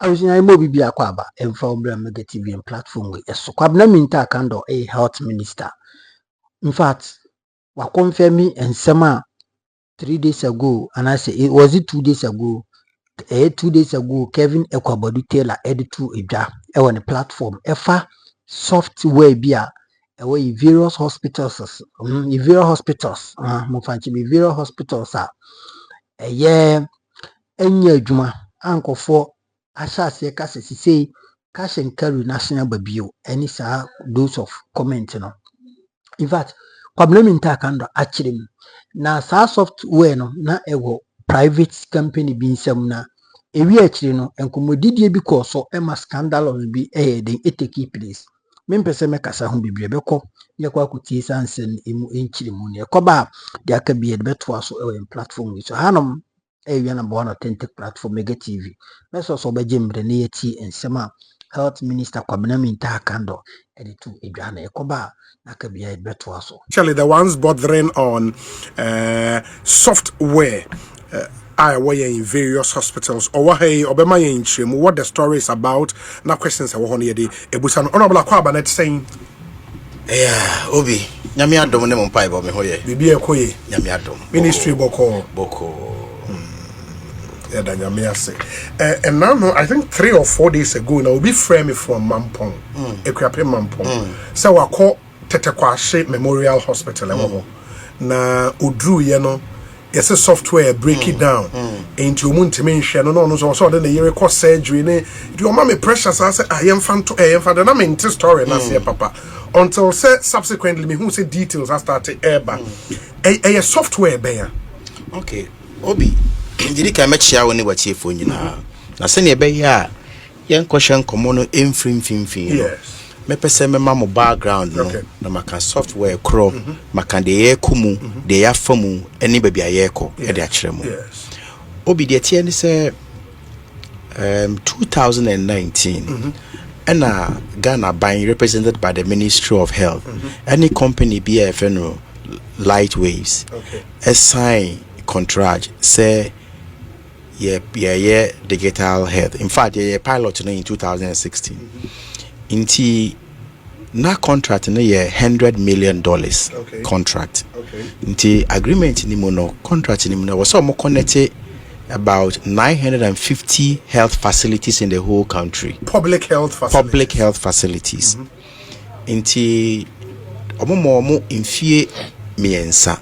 I was in a mobile be a quaba and from Mega TV and platform. Yes, Kwabena Mintah Akando, a health minister. In fact, wa confirm me and Sema 3 days ago, and I say it was it 2 days ago. 2 days ago, Kevin Ekwabadu Taylor edited to a on a platform. Efa software beer away various hospitals. Various hospitals. Various hospitals are a year. Enye adwuma ankofo asase kase sisei cash and carry national babio any sa dose of comment no. In fact, Kwabena Mintah Akando actually na sa software no na ewo private company bi nsam na ewi actually no enkomodidie bi ko so e ma scandal bi den take place. Mempese mekasa ho bibire beko ye kwa kutie sansen emu enchiri mu ne ekoba de aka bi de beto aso e platform so hanom number one authentic platform Mega TV. Let's also be Jimbre Neti and Sema Health Minister Kwabena Mintah Akando editu Edwana Ekoba Nakabia Betwaso. Actually, the ones bothering on software I were in various hospitals or hey Obama in Chim, what the story is about. Now questions I want to hear Ebusan Honorable Kwabena saying yeah, Obi, Nyamia Dom Nemon Pai Bob Hoye. Bibi Koye, Nyamia Dom. Ministry Boko. And now, I think 3 or 4 days ago, now we frame it from Mampong, Ekrape Mampong. So I call Tetekwashe Memorial Hospital. Na Udru, you know, it's a software break it down into Muntimension. No, so then the year cost surgery. Do your mommy precious? I said, I am fan to a fan. I'm in this story, and I say, Papa. Until subsequently, me who say details, I started airback. A software bear. Okay, Obi. Did you make sure when you were chief when you know? I send you a bay, young question, commono, infrim. Yes. Me pese me mamo background no na maka software cro maka de ye kumu de ya famu eni baby ayeko e de akere mu. Yes. Obi de tie ni say 2019 and Ghana being represented by the Ministry of Health. Any company BFNO Light Waves assign contract say yeah digital health. In fact, yeah pilot in 2016. Inti na contract na ye $100 million contract. Inti agreement ni mono contract ni mono was more connected about 950 health facilities in the whole country. Public health facilities. Inti omo infie miensa.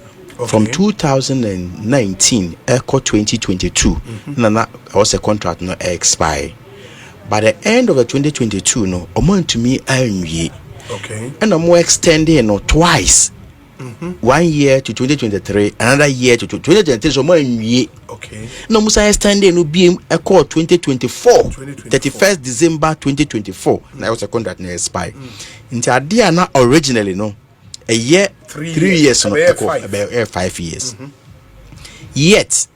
From 2019 echo 2022 na was a contract no expire. By the end of the 2022 no amount to me anwie. And I'm more extending no twice. 1 year to 2023, another year to 2023 so more anwie. No musa extending no be echo 2024 31st December 2024 na was a contract no expire. Into idea na originally no a year 3 years no about 5 years. Yet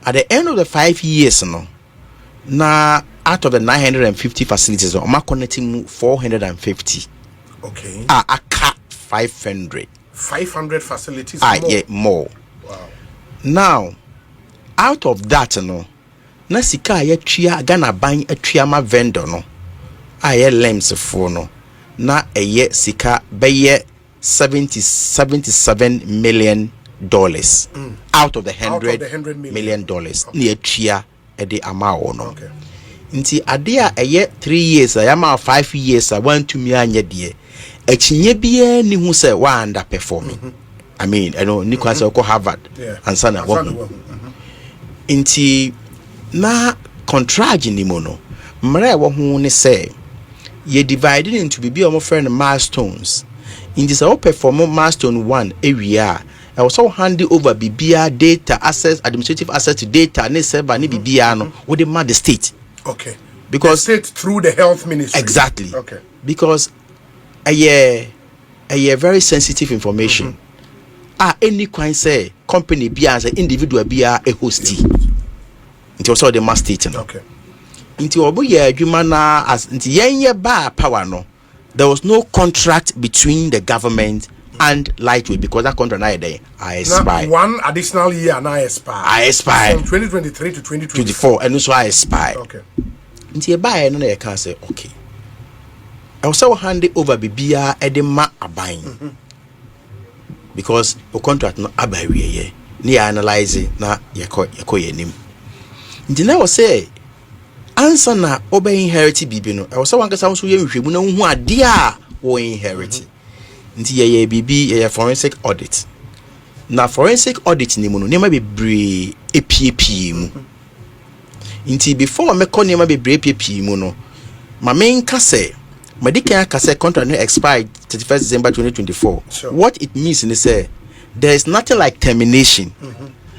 at the end of the 5 years no na out of the 950 facilities I'm connecting 450. I cut 500 facilities more. Yeah, more. Wow. Now out of that no na sika ya tria Ghana ban atria ma vendor no aye lems for no na eye sika beye $77 million out of the $100 million near tria at the amount no. Nti ade a eye 3 years ayama 5 years I want to me anya de echinye bia ni hu say wa underperforming. I mean I know ni kwase ko Harvard and sana wo. Nti na contract ni mo no mra wo hu ni say ye divided into bibi omo friend milestones. In this all perform milestone 1 area I also hand over bibia data access administrative access to data ne server ni bibia no with the state. Because the state through the health ministry. Exactly. Because a very sensitive information. Any kind say company be as an individual be a hostie. It was all the mass state. Into obuye adwuma na as into yenye ba power no. There was no contract between the government and Lightweight because that contract I expire. One additional year and I expire. From 2023 to 2024. And also I expire. nti e buy no na ye can say okay I was hand over bibia edema aban because the contract no abawie ye ni analyze na yeko yenim nti na wo say answer na obe inherit bibi no I was one kasa so ye nhwemu na hu ade a wo inherit nti ye bibi ye forensic audit na forensic audit ni mu no nema bebre epiepie mu nti before me ko nema bebre epiepie mu no ma menka say Medical Kase contract expired 31st December 2024. Sure. What it means is say there is nothing like termination.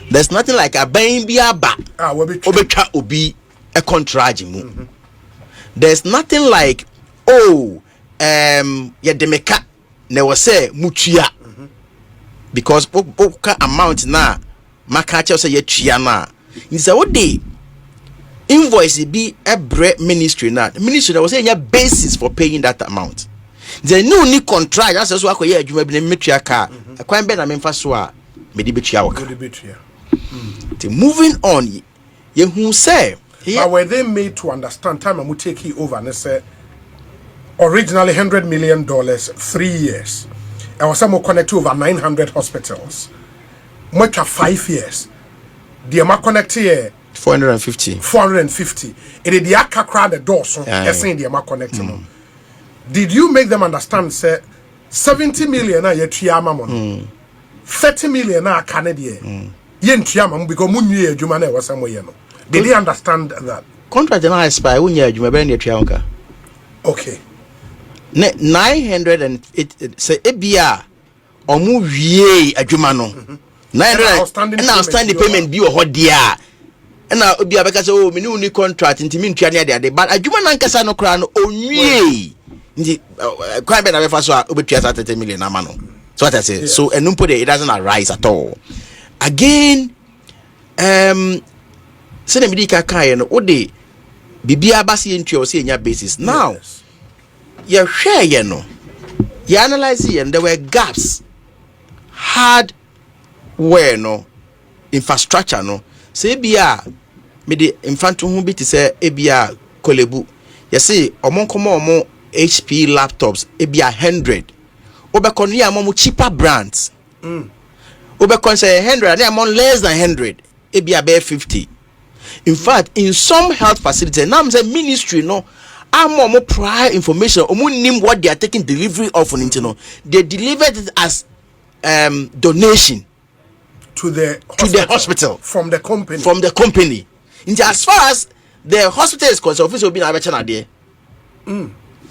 There's nothing like a baby aba. Obecha obi a contract. There's nothing like ya demeka ne was say mutua. Because oka amount na makacha say ye tua na. Is what day invoice be a bread ministry now. The ministry that was saying a basis for paying that amount. There no need contract. That's why I you may be a car. I can't bet I mean first one. Moving on, you who say but were they made to understand time and take it over and say originally $100 million 3 years. I was some connect to over 900 hospitals. Much of 5 years. The amount connected here 450. It is the akakra the door so saying the amount connected. Did you make them understand say 70 million na ye triama mon 30 million na Canadian yen triama because mu nwie adwuma na was somewhere no did they understand that contract na expire when you adwuma be na triama okay 908 say ebia omu wie adwuma no 900 and outstanding payment bi o dia na obi abeka say oh me ni contract nti me ntua ne ade but adwuma na nkasa no kra no onwie nti kwan be na be fa so a obetua 30 million na ma no so what I say yes. So enum put it doesn't arise at all again say na medika kan no ode bibia base ntua o say nya basis now yes. You share ye no you analyze it and there were gaps hard where no infrastructure no say bia me de infanto hu bi te say ebia kolebu you see omon HP laptops ebia 100 obekon ya mo cheaper brands obekon say 100 and among less than 100 ebia be 50 in fact in some health facilities now say ministry no more prior information nim what they are taking delivery of on you know they delivered it as donation to the hospital from the company in as far as the hospital is concerned office will be na there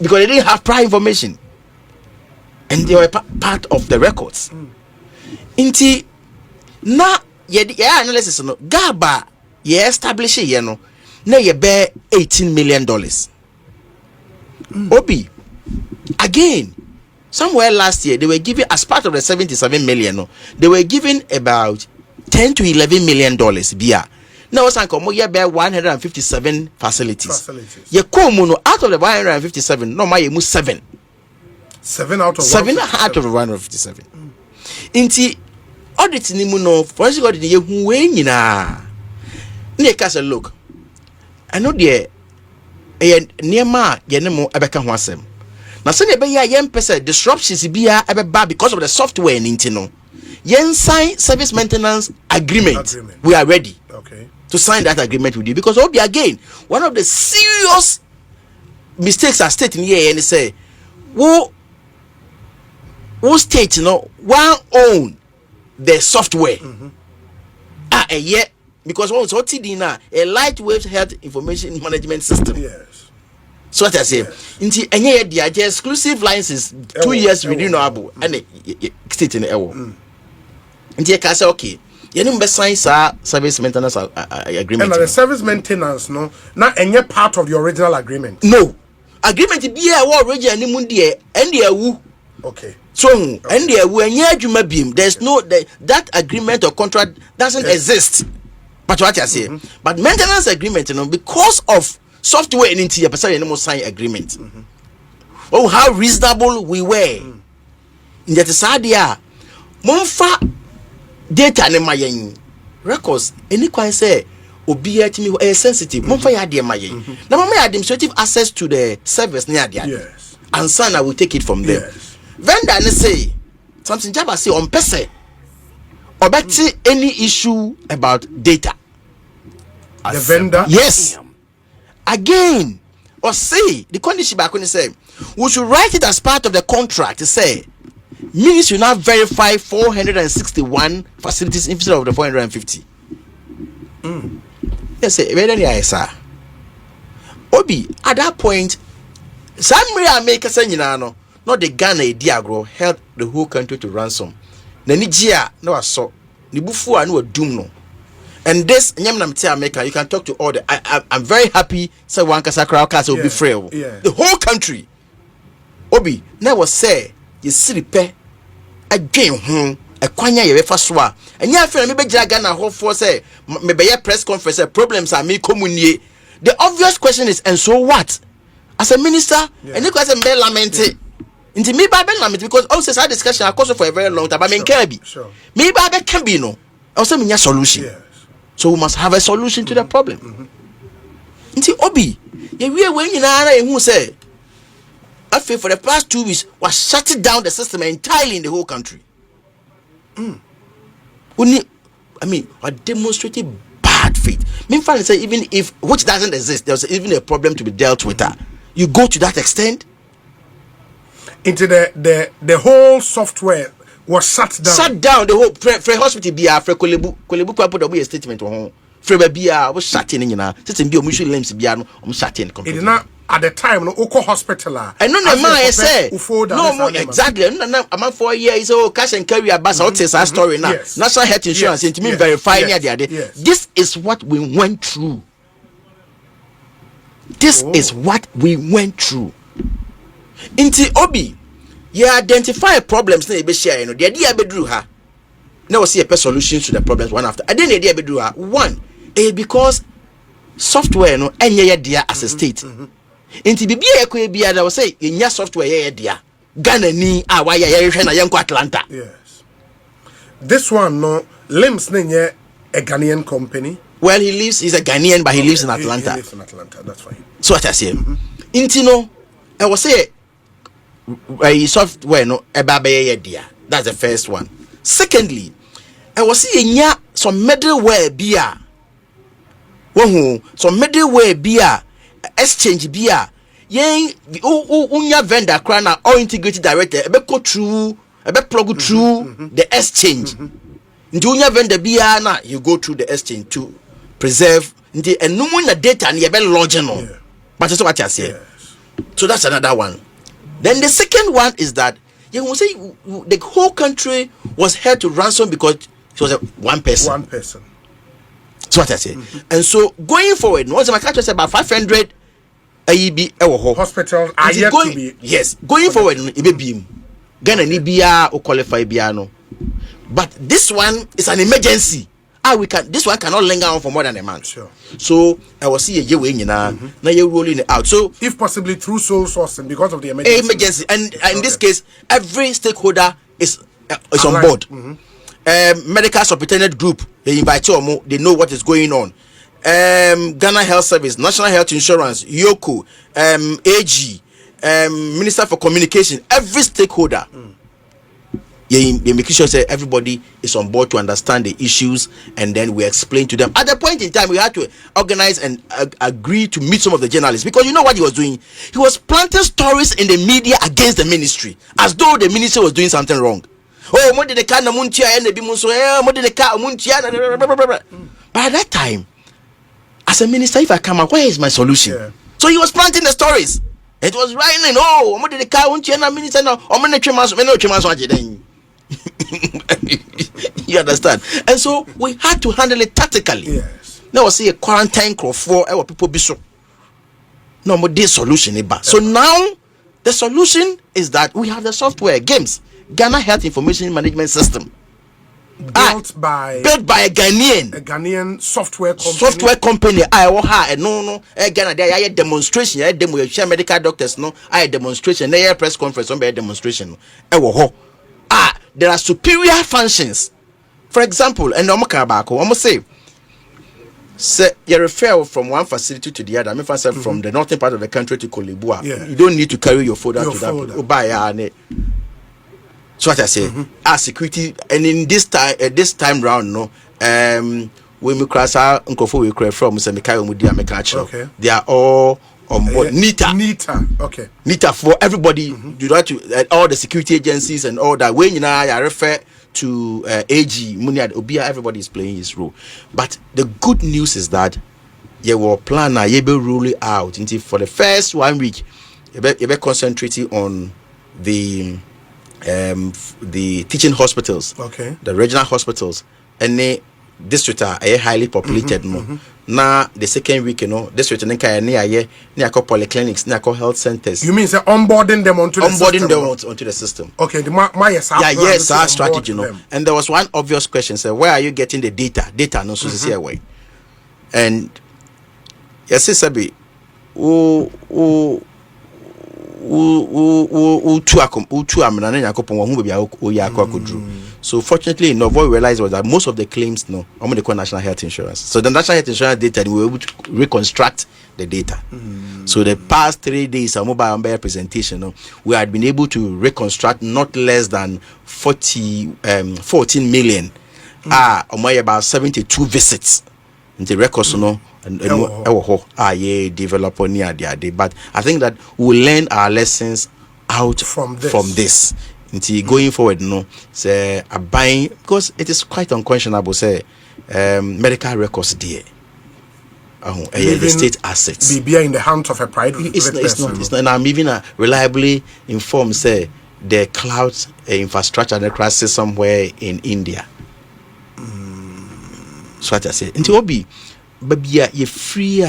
because they didn't have prior information and they were part of the records inti na ye analysis no gaba ye establish ye no na ye bear $18 million obi again somewhere last year they were giving as part of the 77 million no, they were giving about 10 to 11 million dollars bia now was anko ye bear 157 facilities ye come no out of the 157 no ma ye mu 7 out of 157 inti audit ni mu no forensic audit ye hu we nyina na ka say look I know there niema ye ne mo ebeka ho asem na se ne be ya ye mpese disruptions bia ebeba because of the software ninti no yen sign service maintenance agreement we are ready to sign that agreement with you because obi again one of the serious mistakes are state in here and say wo state no one own the software because what OTD now a lightweight health information management system. Yes. So what I say, inti enye the exclusive license 2 years renewable and state in ewo. Inti ka say okay, you no be sign service maintenance agreement. And the service maintenance no, na enye part of the original agreement. No. Agreement be e original ni mu de and the wu. Okay. So and the wu enye adwuma bim. There's no that agreement or contract doesn't exist. But what I say, but maintenance agreement, you know, because of software in your person, you know, sign agreement. Oh, how reasonable we were. In that sadia, monfa data ne mayen records. Any can say, obi at me sensitive. Momfa ya de maye. Na mama ya administrative access to the service near there. Yes. And son I will take it from there. Yes. Vendor ne say something jaba say on pese. Obeti any issue about data. The vendor? Yes. Again, or say the condition back when they say we should write it as part of the contract to say ministry now verify 461 facilities instead of the 450. Yes, sir. Obi at that point, some make a saying, no, not the Ghana Diagro held the whole country to ransom. Nigeria no I saw Nibufu and no doom no. And this America, you can talk to all the I'm very happy say one Kasakra will be free. Yeah. The whole country. Obi never say you see the pay again a kwanya ye fa so a enya fe na me be Ghana ho for say me be press conference problems are me communie. The obvious question is, and so what? As a minister, and you guys be lamented. Into me by lament because also that discussion I for a very long time. But me can be. Me by can be no. Also me solution. Yes. So we must have a solution to the problem. Into Obi, we when you know who say I feel for the past 2 weeks was shutting down the system entirely in the whole country. Only, I mean, I demonstrated bad faith. Me finally say even if which doesn't exist, there's even a problem to be dealt with. You go to that extent. Into the whole software was shut down. Shut down the whole Free hospital. Be a Free Kolebu put away a statement on home. Free be a was shutting in na. System be omusu limbs be no shutting completely. It is not at the time no Oko hospital. And no man I say no more exactly. No I'm 4 years old cash and carry a bus. What's our story now? National health insurance into me verify near the other. This is what we went through. This is what we went through. Inti Obi, you identify problems na be share you know. The idea be drew her. Now we see a solutions to the problems one after. I didn't idea be drew her. One, because software no enye dia as a state. Inti bibia ekwe bia da we say enya software ye dia. Ghana ni wa ya hwe na yenko Atlanta. Yes. This one no Limbs nenye a Ghanaian company. Well, he's a Ghanaian but he lives in Atlanta. He lives in Atlanta, that's fine. So what I say. Inti no I was say software no ebabe dia. That's the first one. Secondly, I was seeing some middleware bia. Some middleware bia exchange bia. Yen unya vendor crana or integrated director ebe go through ebe plug through the exchange. Ndi unya vendor bia na you go through the exchange to preserve ndi enum na data na ebe lodge no. But that's what I say. So that's another one. Then the second one is that you will say the whole country was held to ransom because it was one person. One person. That's what I say. And so going forward, once my country said about 500 AEB hospitals are yet to be. Yes, going forward, it be beam. Ghana ni biya or qualify biano. But this one is an emergency. This one cannot linger on for more than a month. Sure. So I was see a year now you're rolling it out. So if possibly through sole sourcing because of the emergency. And in this case, every stakeholder is on board. Medical superintendent group, they invite you, they know what is going on. Ghana Health Service, National Health Insurance, Yoko, AG, Minister for Communication, every stakeholder. They make sure say everybody is on board to understand the issues, and then we explain to them. At the point in time, we had to organize and agree to meet some of the journalists because you know what he was doing. He was planting stories in the media against the ministry, as though the ministry was doing something wrong. Oh, what did the car muntia and the bimunso? What did the car muntia? But at that time, as a minister, if I come out, where is my solution? Yeah. So he was planting the stories. It was raining. Oh, what did the car muntia and minister now? Oh, many trimmers. You understand? And so we had to handle it tactically. Yes. Now I see a quarantine crowd for our people be so. No more this solution. So now the solution is that we have the software games, Ghana Health Information Management System. Built by a Ghanaian. A Ghanaian software company. Software company. No. Ghana there I demonstration. I demo share medical doctors. No, I demonstration. There press conference. Some demonstration. There are superior functions. For example, and I'm say Say you refer from one facility to the other. I mean, for example, from the northern part of the country to Kolibua, you don't need to carry your folder to that. Oh, buy so what I say, as security, and in this time round, no, when we cross out Uncle we cry from Semikai Mudia Mekacho, they are all on board. Nita for everybody. You know, to all the security agencies and all that. When you know, I refer to AG Muniad Obia, everybody is playing his role. But the good news is that you will plan you be rolling out until for the first 1 week, you be concentrating on the teaching hospitals, the regional hospitals, and the district are highly populated. Now the second week, you know, district near polyclinics, near health centers. You mean say onboarding them onto the system? Okay, the strategy, you know. And there was one obvious question: say, where are you getting the data? Data, no, so see away. And yes, Sabi, so fortunately enough, what we realized was that most of the claims I'm the national health insurance. So the national health insurance data, we were able to reconstruct the data. So the past 3 days, our mobile presentation, we had been able to reconstruct not less than 14 million, about 72 visits into records, and develop on near the day. But I think that we'll learn our lessons out from this. Until going forward, say a buying, because it is quite unconscionable, say medical records there. The state assets be in the hands of a private person. It's not. And I'm even reliably informed, say the cloud infrastructure and crisis somewhere in India. So what I say, until be. But you free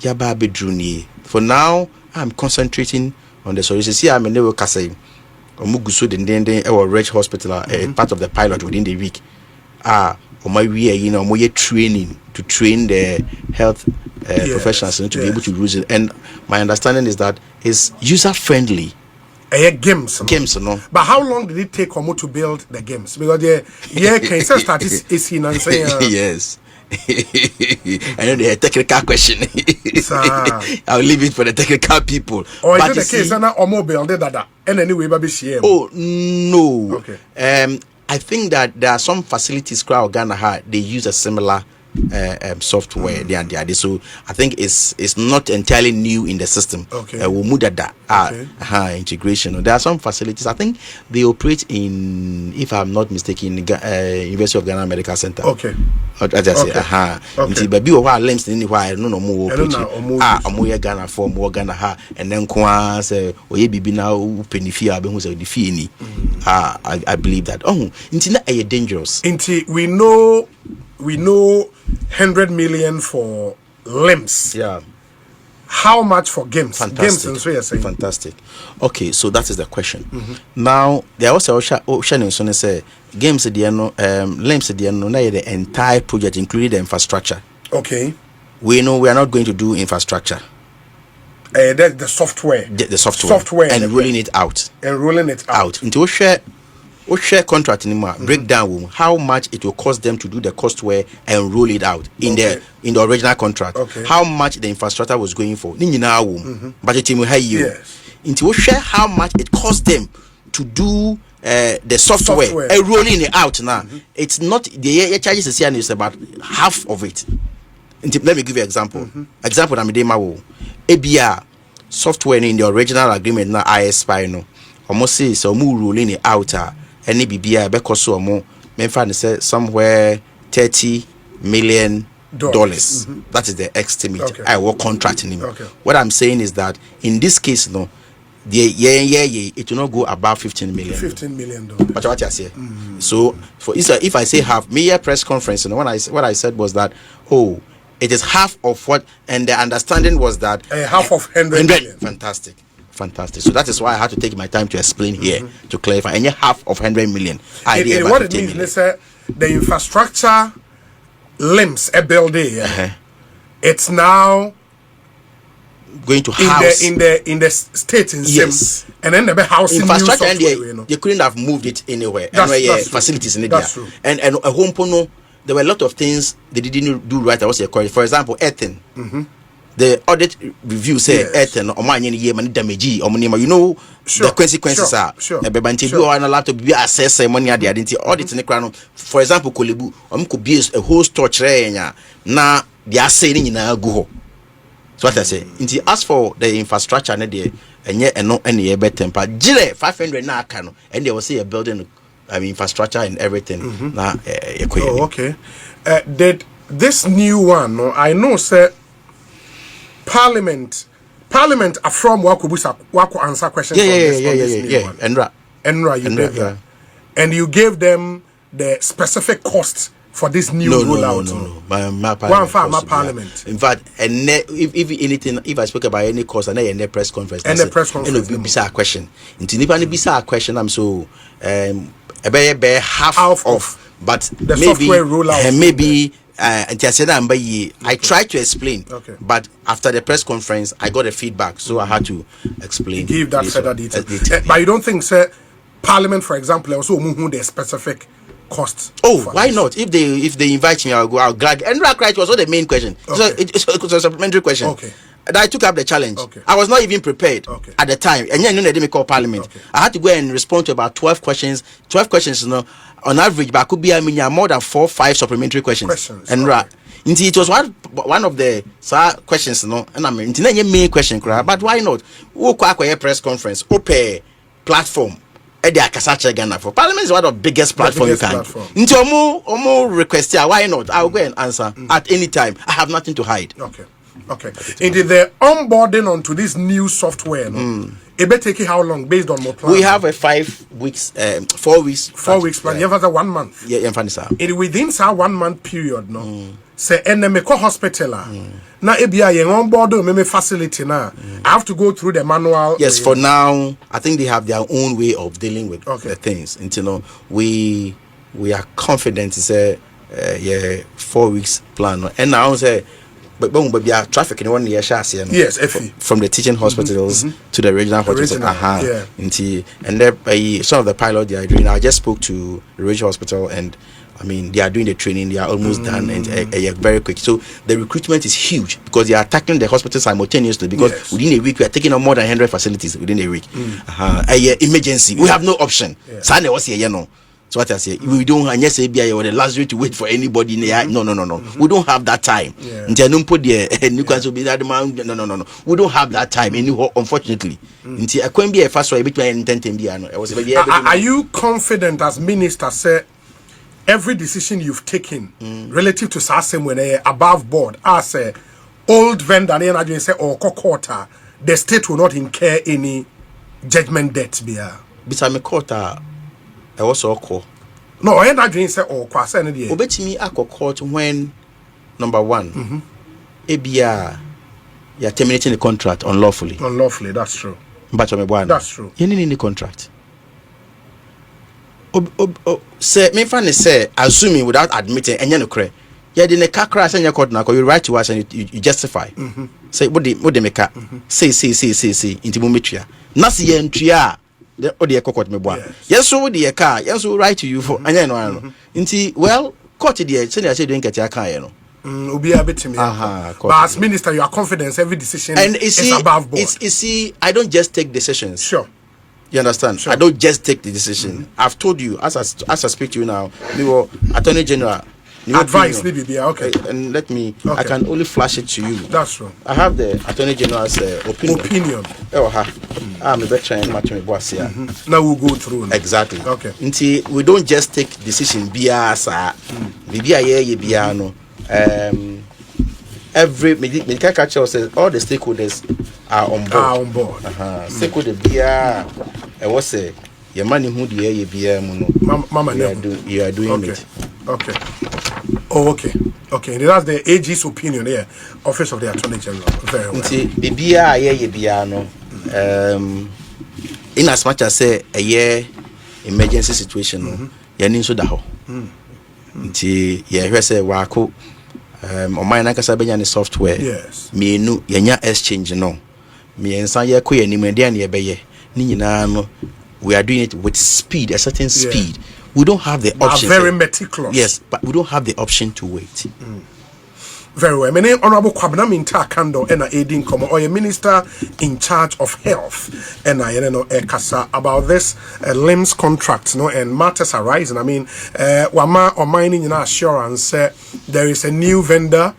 ya bedroom. For now, I'm concentrating on the solution. See, I'm in the work say Omugusu the our Rich Hospital, part of the pilot within the week. On my way, more training to train the health professionals to be able to use it. And my understanding is that it's user friendly. Games, no. But how long did it take Omo to build the games? Because can start is in and saying yes. I know the technical question. I'll leave it for the technical people. Or is it the case that Omo build that and anyway baby share? Oh no. Okay. I think that there are some facilities crowd Ghana they use a similar software there. So I think it's not entirely new in the system. Okay. We'll move that integration. There are some facilities. I think they operate in, if I'm not mistaken, University of Ghana Medical Center. Okay. I just say baby or lamps anywhere no more operate. Ghana for more Ghana and then say bibi now penifia be who say the fee I believe that it's dangerous. We know 100 million for limbs. Yeah. How much for games? Fantastic. Games, and so you're saying. Fantastic. Okay, so that is the question. Now, there also ocean say games limbs the entire project, including the infrastructure. Okay. We know we are not going to do infrastructure. That's the software. The software. And rolling it out. Into share contract anymore. Break down how much it will cost them to do the cost where and roll it out in the original contract. Okay. How much the infrastructure was going for. But it will hire you. Into share how much it cost them to do the software and rolling it out now. It's not the charges is about half of it. Let me give you an example. Example I'm ABR software in the original agreement now ISPI no. Almost say so rolling it out any BBI because so more say somewhere $30 million. That is the estimate. Okay. I will contract in him. Okay. What I'm saying is that in this case, it will not go above $15 million. $15 million. But what I say. So for if I say half, press conference, what I said was that it is half of what, and the understanding was that half of 100 million. Fantastic. So that is why I had to take my time to explain here to clarify. And half of 100 million. What it means, let's say the infrastructure limbs a building. It's now going to house in the state in yes. And then the house infrastructure and they couldn't have moved it anywhere. That's facilities in it. That's true. And a home pono there were a lot of things they didn't do right. I was correct. For example, Ethan. The audit review say Ethan or my money damage or money. You know the consequences are. Sure. On a laptop be assess money at the identity audit in the crown. For example, Kolebu could be a whole structure now they are saying in a go. So what I say, as for the infrastructure and yet and no any better temper. Jile 500 na kano and they will see a building, infrastructure and everything. Okay. Did this new one? No, I know, sir. Parliament from Wako answer questions. Yeah. Enra, you did that, and you gave them the specific costs for this new rollout. No. My parliament. In fact, and if anything, if I speak about any cost, and any press conference, and the press conference, it'll be a question. Into a question, I'm so a half of, but the maybe software rollout, maybe. I tried to explain, but after the press conference, I got a feedback, so I had to explain. Give that further detail. But you don't think, sir, Parliament, for example, also move the specific costs? Oh, why not? If they invite me, I'll go. I'll glad. And right was not the main question. So it was a supplementary question. Okay. And I took up the challenge. Okay. I was not even prepared at the time, and then they didn't call Parliament. Okay. I had to go and respond to about 12 questions. 12 questions, on average, but I could be more than 4 or 5 supplementary questions. And it was one of the questions, and I mean, it's not a main question, but why not? We'll call a press conference, open platform. For Parliament is one of the biggest platforms you can. Into more request here, why not? I'll go and answer at any time. I have nothing to hide. Okay. Into the onboarding onto this new software, it better take how long based on more plan? We have a 5 weeks, 4 weeks. 4 weeks plan. You have a 1 month. Yeah, it within that 1 month period, say enemy hospital. Now ebia yen onboard me facility now. I have to go through the manual. Yes, for now, I think they have their own way of dealing with the things. And we are confident to say 4 weeks plan. And now say but traffic in 1 year yes, from the teaching hospitals to the regional hospitals. And some of the pilot they are doing. I just spoke to the regional hospital, and I mean they are doing the training. They are almost done, and very quick. So the recruitment is huge because they are tackling the hospital simultaneously. Because within a week we are taking on more than 100 facilities within a week. Emergency, we have no option. Sunday was here, So what I say, we don't have the luxury to wait for anybody. No. We don't have that time. No. We don't have that time anymore, unfortunately. Are you confident as minister, sir? Every decision you've taken relative to SASEM when above board, as a old vendor or quarter, the state will not incur any judgment debt. I also call. No, I not doing say or kwasa na dey. Obetimi court when number 1 ABR you are terminating the contract unlawfully. Unlawfully, that's true. But that's true. You need any contract. Say me fan say assuming without admitting any no cre. You dey the car crash and your court now you write to us and you justify. Say what they make say intimometria. Na se ye ntua the ode court me boa. Yes so the car, yes so write to you for anya no. Nti well court dey say they say doing ketia kan no. Obi abetimi. But as minister you are confident every decision and is above board. I don't just take decisions. Sure. You understand? Sure. I don't just take the decision. I've told you as I speak to you now, we were Attorney General advice okay. And let me I can only flash it to you. That's true. I have the Attorney General's opinion. I'm a veteran Now we'll go through now. Exactly. Okay. Until we don't just take decision every medical culture says all the stakeholders are on board. Stakeholder I was say your money who the Mama you are doing it. Okay. Oh, okay. That's the AG's opinion here. Office of the Attorney General. Very well. In as much as say a year emergency situation, you need to do. You say wako on my nakasa software. Yes. Me nu yenya exchange no. Me ensa ye ko ye nimede an ye beye. Ni nyina no we are doing it with speed, a certain speed. we don't have the option. Very meticulous. Yes, but we don't have the option to wait. Very well. My name Honorable Kwabena Mintah Akando and Aiding Komo or a minister in charge of health and I know Kasa about this LIMS contract and matters arising. I mean Wama or mining in assurance there is a new vendor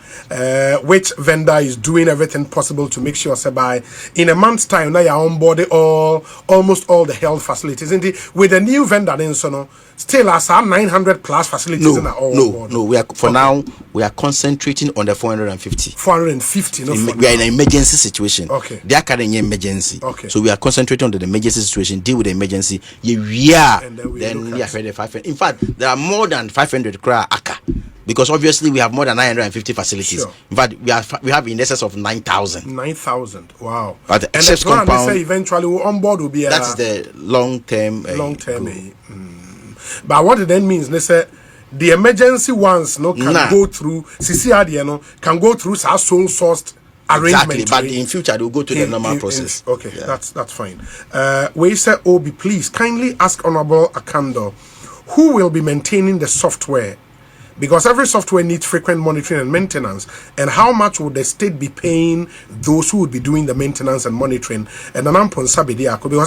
which vendor is doing everything possible to make sure say by in a month's time now you're on board almost all the health facilities. Indeed, with a new vendor then still as our 900 plus facilities in all no, we are for now we are concentrating on the 450. 450, we are in an emergency situation. Okay. They are carrying emergency. Okay. So we are concentrating on the emergency situation, deal with the emergency. We are then we are ready 500. In fact, there are more than 500 cry aka. Because obviously we have more than 950 facilities. Sure. In fact, we have in excess of 9,000. 9,000. Wow. But the and excess the plan compound, they say eventually on board will be that is the long term. But what it then means, they say the emergency ones can go through CCRD, can go through our sole sourced arrangement. Exactly, but in future they will go to the normal process. Okay, yeah. That's fine. We say Obi, please kindly ask Honorable Akando who will be maintaining the software. Because every software needs frequent monitoring and maintenance. And how much would the state be paying those who would be doing the maintenance and monitoring? And because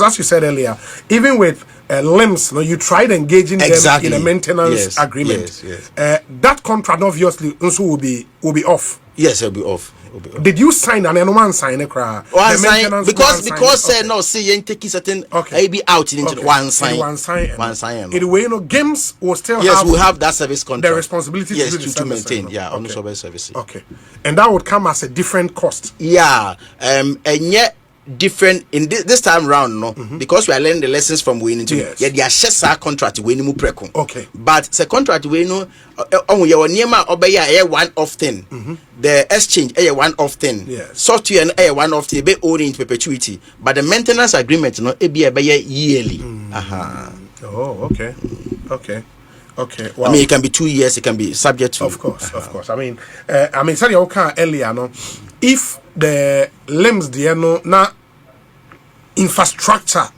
as you said earlier, even with LIMS, you tried engaging them in a maintenance agreement. Yes. That contract obviously also will be off. Yes, it'll be off. Did you sign and one sign a cry? Because no, see, you take certain be out into one sign. It way games will still have we'll have that service contract. The responsibility to maintain. On the service. Okay, and that would come as a different cost. Yeah, and yet different in this time round, because we are learning the lessons from winning to they are share contract winning mu preko. Okay, but the contract we know on your niema obeya a one off thing. The exchange a one off thing. Software a one off thing be owned in perpetuity, but the maintenance agreement it be a yearly. Oh, okay. Wow. I mean, it can be 2 years. It can be subject to. Of course. I mean, sorry, okay. Earlier, no, if the LIMS, na infrastructure,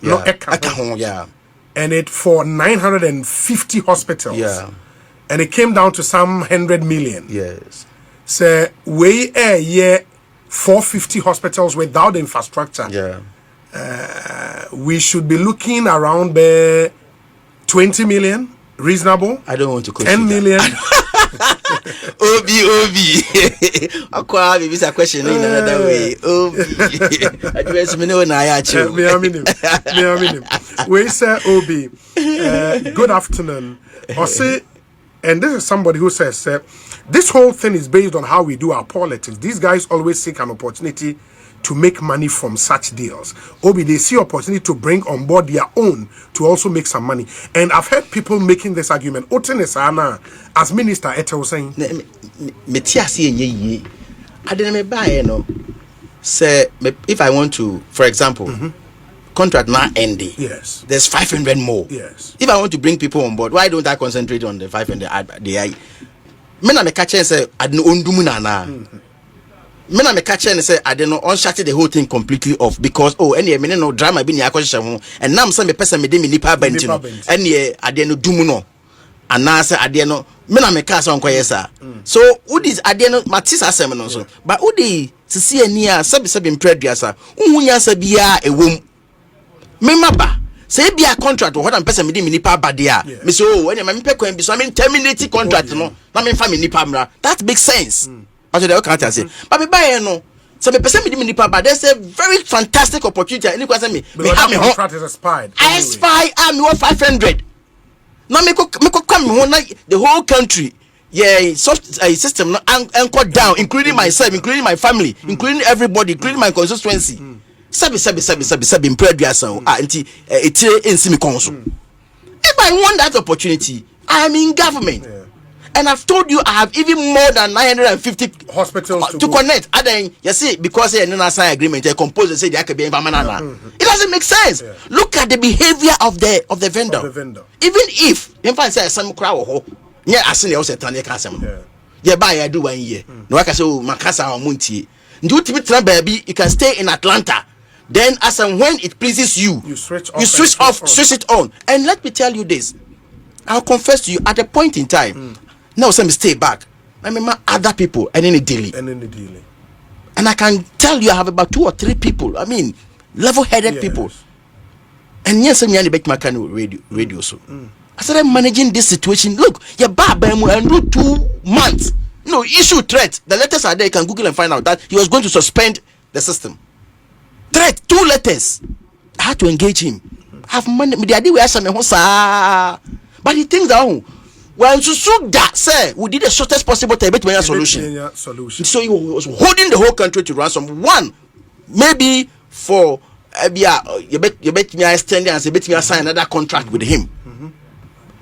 and it for 950 hospitals, and it came down to some 100 million. Yes. So we a year 450 hospitals without infrastructure. We should be looking around 20 million. Reasonable? I don't want to question 10 million. Obi. Akwa maybe a question in another way. Obi. Address me no na ya chu. We say Obi. Good afternoon. And this is somebody who says this whole thing is based on how we do our politics. These guys always seek an opportunity to make money from such deals. Obi, they see opportunity to bring on board their own to also make some money. And I've heard people making this argument. Otenesana, as Minister Ete was saying, I didn't buy say if I want to, for example, contract now ending. Yes. There's 500 more. Yes. If I want to bring people on board, why don't I concentrate on the 500? Men are catch and say I don't do men are catch and say I don't know unshut the whole thing completely off because any minute no drama be near question and now some person me nipa bentino any I don't do no and now say I don't know men are cast on quiesa. So who is I don't know Matisa semen so but who they to see a near sub in predrasa who yasa be a womb memaba. Say be a contract or what I'm person me nipa badia. Me so when my pe be so I mean terminating contract no na me family nipa mra that makes sense. But they can't say but me buy no so me person me nipa but there's a very fantastic opportunity and you me have me contract is expired. I expire me 500 now me come home like the whole country system no anchor down including myself including my family including everybody including my constituency. Sabi in preduasan anti etire ensimi konso. If I want that opportunity, I am in government. And I've told you I have even more than 950 hospitals to connect. And then you see because they didn't sign agreement, they compose and say they can be in Bamanana. It doesn't make sense. Look at the behavior of the vendor. Even if in fact say some crowd yeah I seen also tell you buy I do 1 year. No I can say Makasa or Munti. Do to baby you can stay in Atlanta. Then as and when it pleases you, you switch it on. And let me tell you this. I'll confess to you, at a point in time, now some stay back. I remember other people and then daily. And I can tell you I have about 2 or 3 people. I mean, level-headed people. And yes, I'm going to make my kind of radio so. I started managing this situation. Look, your baba and do 2 months. No issue threat. The letters are there. You can Google and find out that he was going to suspend the system. Threat, 2 letters. I had to engage him. Have money. The idea we asked him, but he thinks that well, so that say we did the shortest possible time to solution. So he was holding the whole country to ransom. One, maybe for you bet me extend and say bet me sign another contract with him.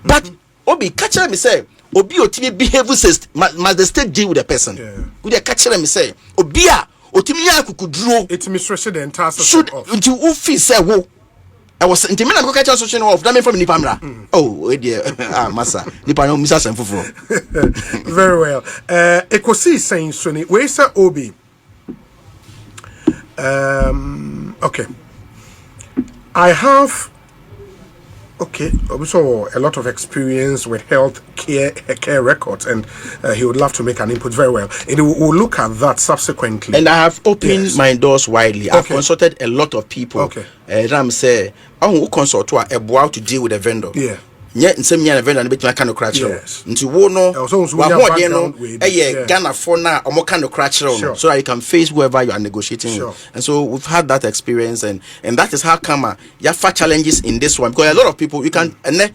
But Obi catch me say Obi otimi behavior says must the state deal with the person. Would they catch me say Obia otimi ya kukudro. It's mistress the entire should until ufi say wo. I was intimate and catch association of that from Nipamra. Oh, dear, Massa, Nipano, Mrs. and Fufu. Very well. Ekosi saying, Sonny, where's Obi? Okay. I have, also a lot of experience with health care records, and he would love to make an input. Very well. And we'll look at that subsequently. And I have opened my doors widely. I've consulted a lot of people. Ram say, I will consult to to deal with the vendor. Yeah. Yet in some year a vendor and bit my kind of crash. Yes. Into Wono, Ghana for now, or more kind of crash so that you can face whoever you are negotiating with. And so we've had that experience, and that is how come you have challenges in this one, because a lot of people you can and then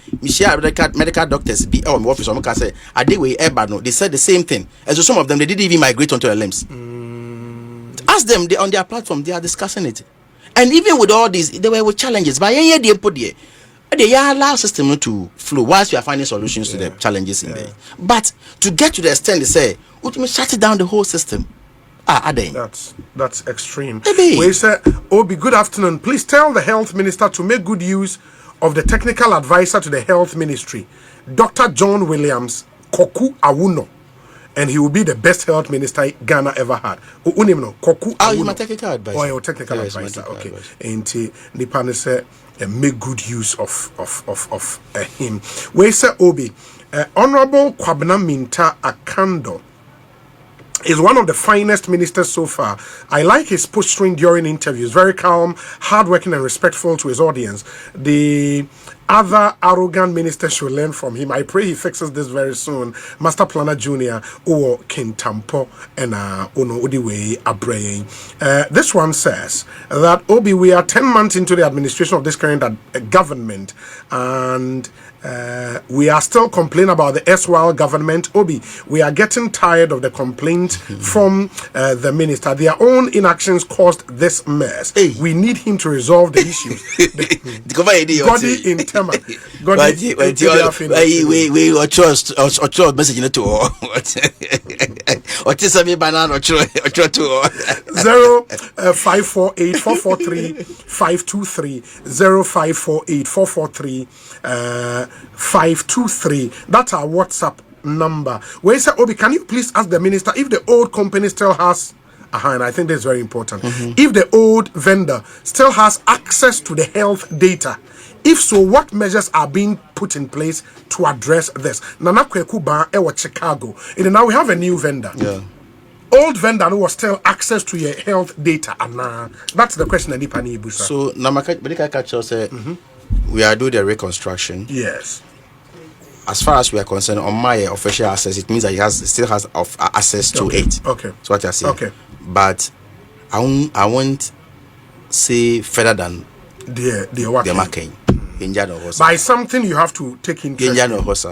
medical doctors be my office or say I did with no, they said the same thing. And so some of them they didn't even migrate onto the limbs. Ask them, they on their platform, they are discussing it. And even with all these, there were challenges. But yeah, they put there. They allow system to flow whilst we are finding solutions to the challenges in there. But to get to the extent they say, ultimately shut it down the whole system. That's extreme. We say, Obi, good afternoon. Please tell the health minister to make good use of the technical advisor to the health ministry, Dr. John Williams Koku Awuno. And he will be the best health minister Ghana ever had. Koku Awuno. He's my technical advisor. Oh, your technical advisor. Okay. And Nipane say make good use of him. We say Obi, Honorable Kwabena Mintah Akando is one of the finest ministers so far. I like his posturing during interviews. Very calm, hardworking, and respectful to his audience. The other arrogant ministers should learn from him. I pray he fixes this very soon. Master Planner Junior or Kintampo and Ono Udiwe Abreye. This one says that Obi, we are 10 months into the administration of this current government, and we are still complaining about the SWL government. Obi, we are getting tired of the complaint from the minister. Their own inactions caused this mess. We need him to resolve the issues. Godi in Tema. We trust message to all. What is a banana or 0548 443 523 0548 443 523. That's our WhatsApp number. Where is Obi? Can you please ask the minister if the old company still has and I think that's very important. If the old vendor still has access to the health data, if so, what measures are being put in place to address this? Nana Kwekuba ewa Chicago. And now we have a new vendor. Old vendor was still access to your health data, and that's the question. So Namaka Kacho said we are doing the reconstruction. Yes. As far as we are concerned, on my official access, it means that he still has access to it. Okay. So what I say. Okay. But I won't say further than the marking. By something you have to take into account.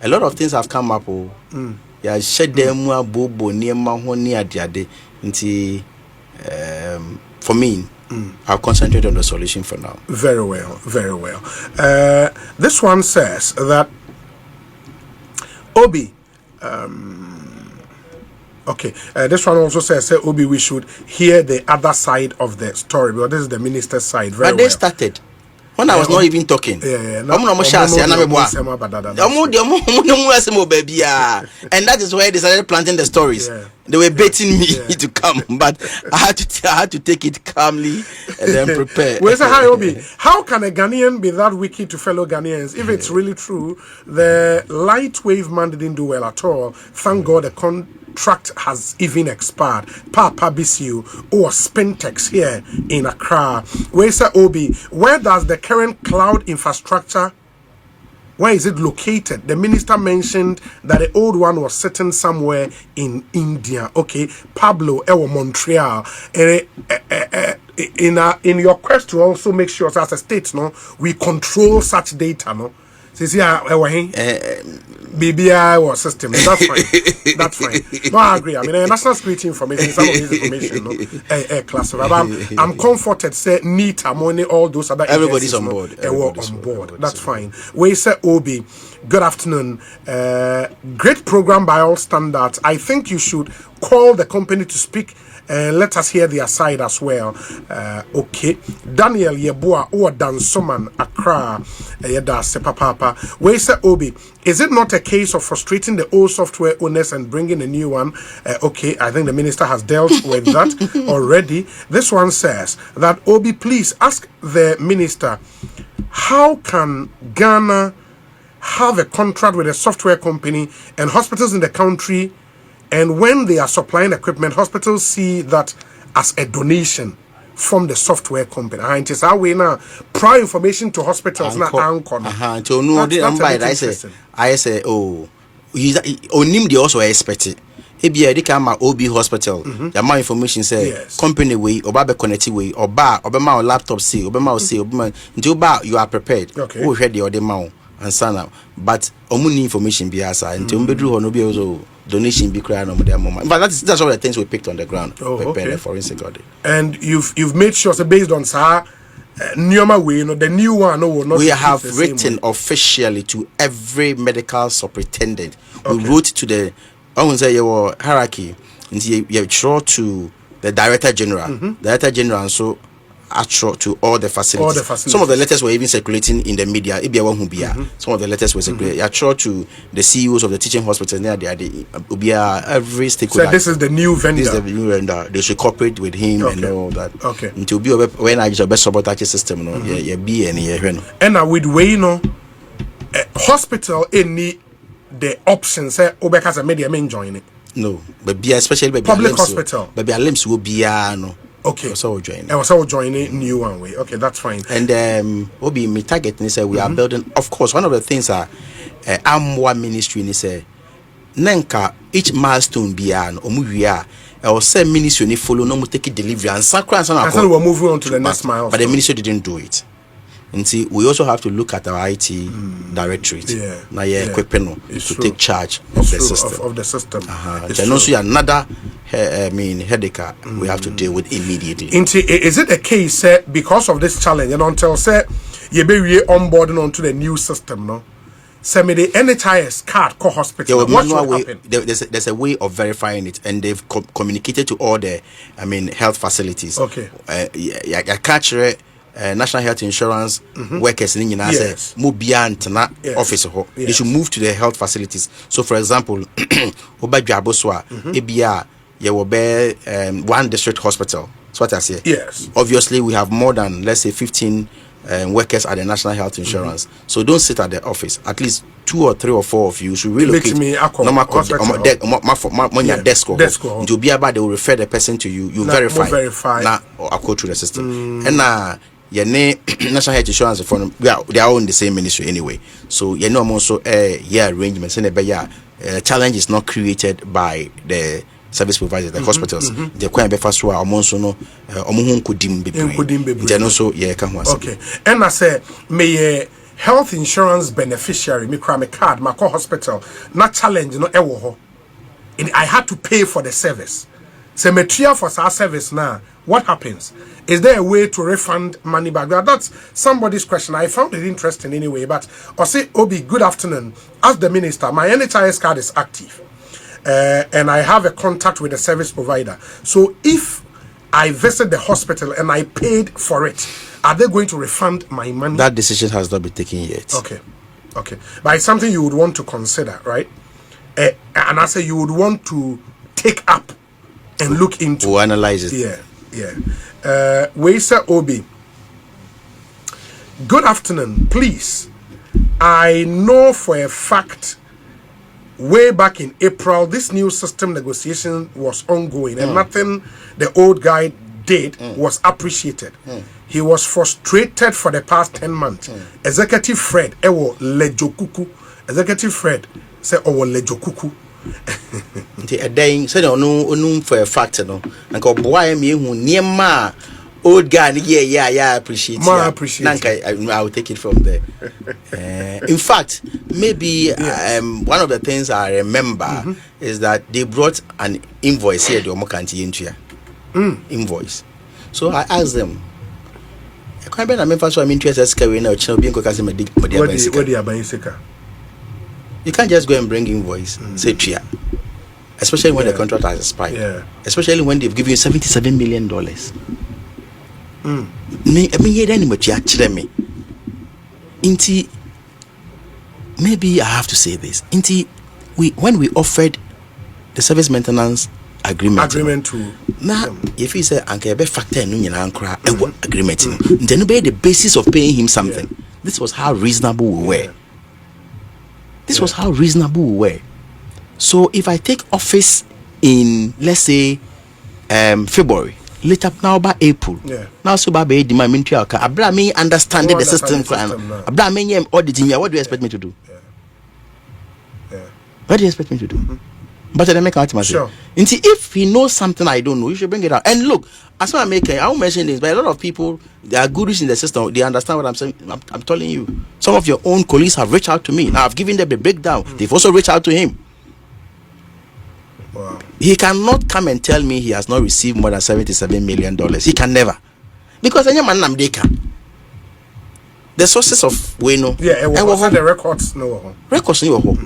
A lot of things have come up. Yeah, shed them bobo near Mahoni at Yade. For me, I'll concentrate on the solution for now. Very well, very well. This one says that Obi. This one also says, Obi, we should hear the other side of the story, because this is the minister's side. Very but they started when I was not even talking. And that is where they started planting the stories. They were baiting me to come, but I had to take it calmly and then prepare. Where's hi Obi? How can a Ghanaian be that wicked to fellow Ghanaians? If it's really true, the light wave man didn't do well at all. Thank God the contract has even expired. Papa Bisiu or Spintex here in Accra. Where's Obi? Where does the current cloud infrastructure? Where is it located? The minister mentioned that the old one was sitting somewhere in India. Okay, Pablo, Montreal. In your quest to also make sure, as a state, no, we control such data, no. BBI or system. That's fine. That's fine. No, I agree. I mean, national security information, some of this information, no, classified. I'm comforted. Say NITA, money, all those other. Everybody's on board. Everybody's on board. That's fine. We say Obi. Good afternoon. Great program by all standards. I think you should call the company to speak. Let us hear their side as well. Okay. Daniel Yeboah or Dan Soman Accra. Yeda Sepapapa. We say Obi. Is it not a case of frustrating the old software owners and bringing a new one? Okay, I think the minister has dealt with that already. This one says that Obi, please ask the minister, how can Ghana have a contract with a software company and hospitals in the country, and when they are supplying equipment, hospitals see that as a donation from the software company? And it is our way now. Prior information to hospitals not anchor. So no, I say, oh, onim they also expect it. Ebia they come OB hospital. The more information say company way, oba be connected way, oba ma laptop see, oba ma see, oba until ba you are prepared. Okay. Who ready or the mount and sana. But omuni information be asa until bedru ho no be also donation be crying on their moment. But that's all the things we picked on the ground. Okay. Forensic audit. And you've made sure, so based on sir Nyoma way, you know, the new one will not. We have written officially to every medical superintendent. We wrote to the I won't say your hierarchy. You draw to the director general. Director general and so to all the facilities. Some of the letters were even circulating in the media. Some of the letters were circulating. To the CEOs of the teaching hospitals. Every stakeholder. So this is the new vendor. This is the new vendor. They should cooperate with him and all that. Okay. To be when I use a best sabotage system, be any. And with way, hospital any the options say Obeka a media main join it. No, but be especially public hospital. But be limbs will be no. Okay. So join. I was all joining new one way. Okay, that's fine. And Obi me target ni say we are building. Of course, one of the things are Amwa ministry ni say nanka each milestone be an omuwia. I was say ministry ni follow no mo take delivery and sacra and so we're moving on to the next milestone. But the ministry didn't do it. And see, we also have to look at our IT directorate. Equipping to take charge of the system. Of the system. And also another headache we have to deal with immediately. Is it a case because of this challenge and until say you be onboarding onto the new system, no? Send me the NHIS card call hospital. There's a way of verifying it, and they've communicated to all the health facilities. Okay. I catch National Health Insurance workers in office. They should move to the health facilities. So, for example, one district hospital. That's what I say. Yes. Obviously, we have more than, let's say, 15 workers at the National Health Insurance. So don't sit at the office. At least 2 or 3 or 4 of you should relocate. Desk. To be about, they will refer the person to you. You verify. Now, I'll go through the system. And National Health Insurance they are all in the same ministry anyway. So also arrangements and challenge is not created by the service providers, the hospitals. The quite first one also no okay. And I say may health insurance beneficiary me card my hospital not challenge I had to pay for the service. So material for our service now. What happens? Is there a way to refund money back? That's somebody's question. I found it interesting anyway. But I say, Obi, good afternoon. Ask the minister. My NHIS card is active, and I have a contact with the service provider. So if I visit the hospital and I paid for it, are they going to refund my money? That decision has not been taken yet. Okay. But it's something you would want to consider, right? And I say you would want to take up and look into. We'll analyze it. Yeah. We say Obi. Good afternoon, please. I know for a fact, way back in April, this new system negotiation was ongoing, and nothing the old guy did was appreciated. He was frustrated for the past 10 months. Executive Fred, Ewo Lejokuku. Executive Fred said, "Oh, Lejokuku." A day, said, no, for a fact, no. And go, boy, me who near ma old guy, yeah, appreciate it. I will take it from there. In fact, maybe one of the things I remember is that they brought an invoice here to Omokanti Intia. Invoice. So I asked them, I can't remember so I'm interested in you can't just go and bring invoice, say Tria. Especially when the contract has expired. Yeah. Especially when they've given you $77 million. Maybe I have to say this. When we offered the service maintenance agreement to now, if he say anke be factor no nyina ankra agreement, then be the basis of paying him something. This was how reasonable we were. This was how reasonable we were. So if I take office in, let's say, February, later now by April, now so by demand Mintah Akando, abra me understanding the system, abra me auditing. What do you expect me to do? What do you expect me to do? But I make out myself. If he knows something I don't know, you should bring it out. And look, as I'm making, I won't mention this, but a lot of people, they are gurus in the system. They understand what I'm saying. I'm telling you. Some of your own colleagues have reached out to me. Now I've given them a breakdown. They've also reached out to him. Wow. He cannot come and tell me he has not received more than $77 million. He can never. Because any man namdeka. The sources of Weno. Yeah, the records no. Records no.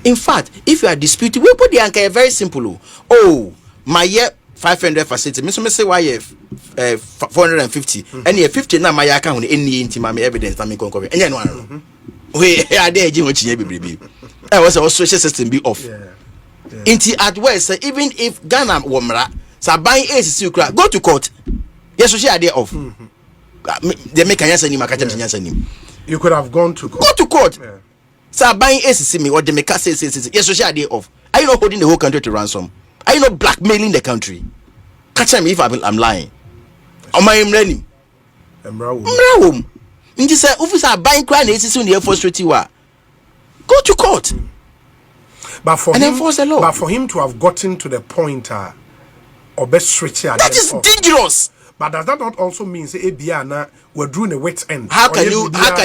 In fact, if you are disputing, we put the anchor very simple. Oh, my year 500 facility. Me say why 450. And year 50 na my account any intimate evidence na me kon cover. Enya no ano. We are there jin ochiye bibribi. I was our social system be off. Inti at west even if Ghana womra sa buy ACC kra go to court. Yes, so she are there off. They make answer ni makacha answer ni. You could have gone to court. Go to court. So buying ACC me or the make say yes, so she are there off. Are you not holding the whole country to ransom? Are you not blackmailing the country? Catch me if I'm lying. Am I learning? Mrawum. Inti say officer buying crime ACC on the Air Force Street wa. Go to court. But for and him, enforce the law. But for him to have gotten to the point or best switch that is dangerous. But does that not also mean say Ebiana we're doing a wet end? How can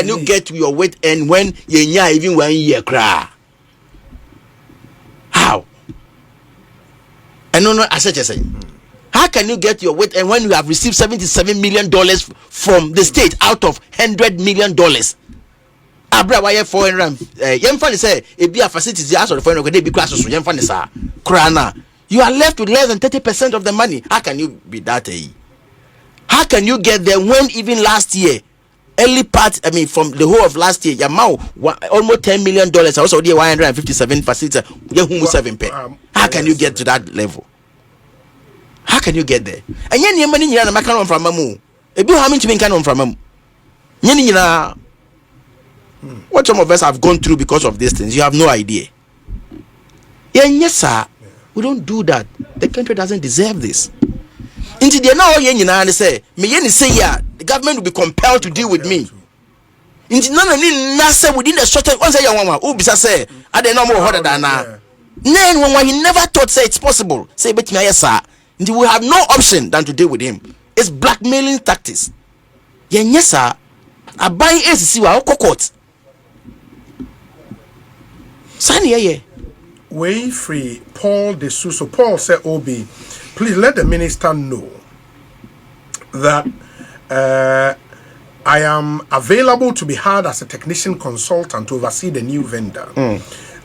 you get to your wet end when you even 1 year cry? How? And no, I said just saying. How can you get your wet end when you have received $77 million from the state out of $100 million? Abra why 400 yemfa say Ebia facilities as of 400 dey be class so yemfa ne sa krana. You are left with less than 30% of the money. How can you be that? How can you get there when even last year, early part, from the whole of last year, almost $10 million, also the 157 facilities, how can you get to that level? How can you get there? And yen money in Macaron from Mamu. A bill having to be canon from Mamu. Yenina. What some of us have gone through because of these things, you have no idea. Yes, sir. We don't do that. The country doesn't deserve this. Into the now yen say me yen say yeah, the government will be compelled to deal with me. Into none nasa within the short once say one who bisa say I don't know more harder than now. Then when he never thought say it's possible, say bet me yes sir. And we have no option than to deal with him. It's blackmailing tactics. Yen yes sir. I buy ACC wa court. Sani yeah. Way free Paul de Sousa. Paul said Obi, please let the minister know that I am available to be hired as a technician consultant to oversee the new vendor.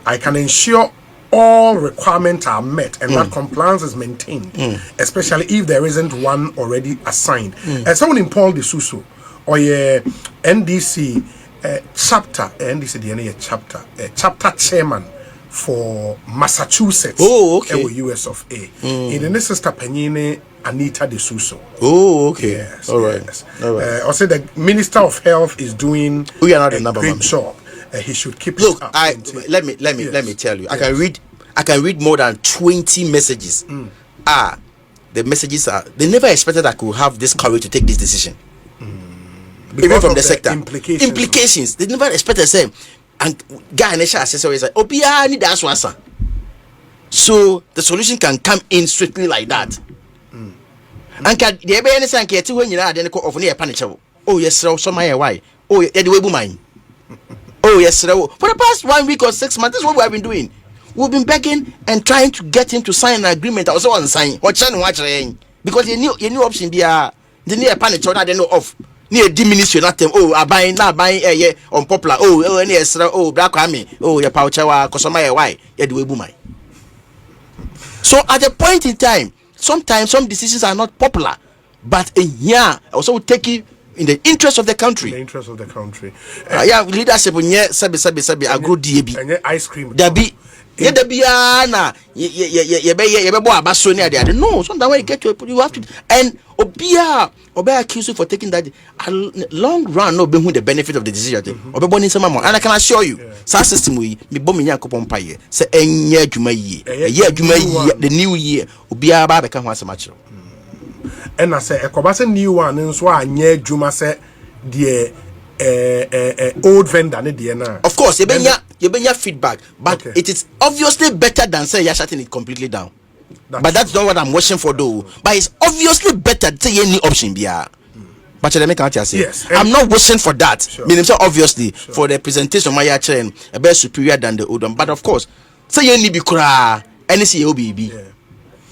I can ensure all requirements are met and that compliance is maintained, especially if there isn't one already assigned. And someone in Paul de Sousa or NDC chapter, NDC DNA chapter chairman for Massachusetts. Oh, okay. US of A. In the sister Penine Anita De Suso. Oh, okay. Yes. All right. Yes. All right. Also, the Minister of Health is doing We are not a the number great one. job. He should keep Look, it up. let me tell you. I can read more than 20 messages. The messages are, they never expected I could have this courage to take this decision. Even from the sector. Implications. They never expected the same. And guy initial assessor is like, Obia need that one. So the solution can come in strictly like that. And can the be any sank yet when you are then of near panichable. Oh yes, so my why? Oh yeah, the way mine. Oh yes, for the past 1 week or 6 months, this is what we have been doing. We've been begging and trying to get him to sign an agreement. I was on sign. Watch because you knew option be the near panic or not know off. Near diminution at them. Oh, I buying now buying on popular. Oh, yes, oh, black army. Oh, your pouchawa, Kosomaya, why? Yeah, the way boom. So at a point in time, sometimes some decisions are not popular, but in here also taking in the interest of the country. The interest of the country. Yeah, leadership on yeah, sabi agro DAB. And ice cream. There be yeah, there be na you be abaso near there. No, so that way you get to you have to and obia accuse you for taking that long run no be who the benefit of the decision. Obe boni some more. And I can assure you, sa system we me bomi yakopon paye say enye adwuma yi. The new year obia ba be ka ho asemacho. And I say ekobase new one nso anye adwuma say the old vendor ne de na. Of course, you benya feedback, but okay. It is obviously better than say you're shutting it completely down. That's not what I'm wishing for though. But it's obviously better to say any option be. But let me count say. Yes, I'm not wishing for that. Sure. Meaning so obviously for the presentation of my chain a better superior than the old one. But of course, say any be kura any COBB. Yeah.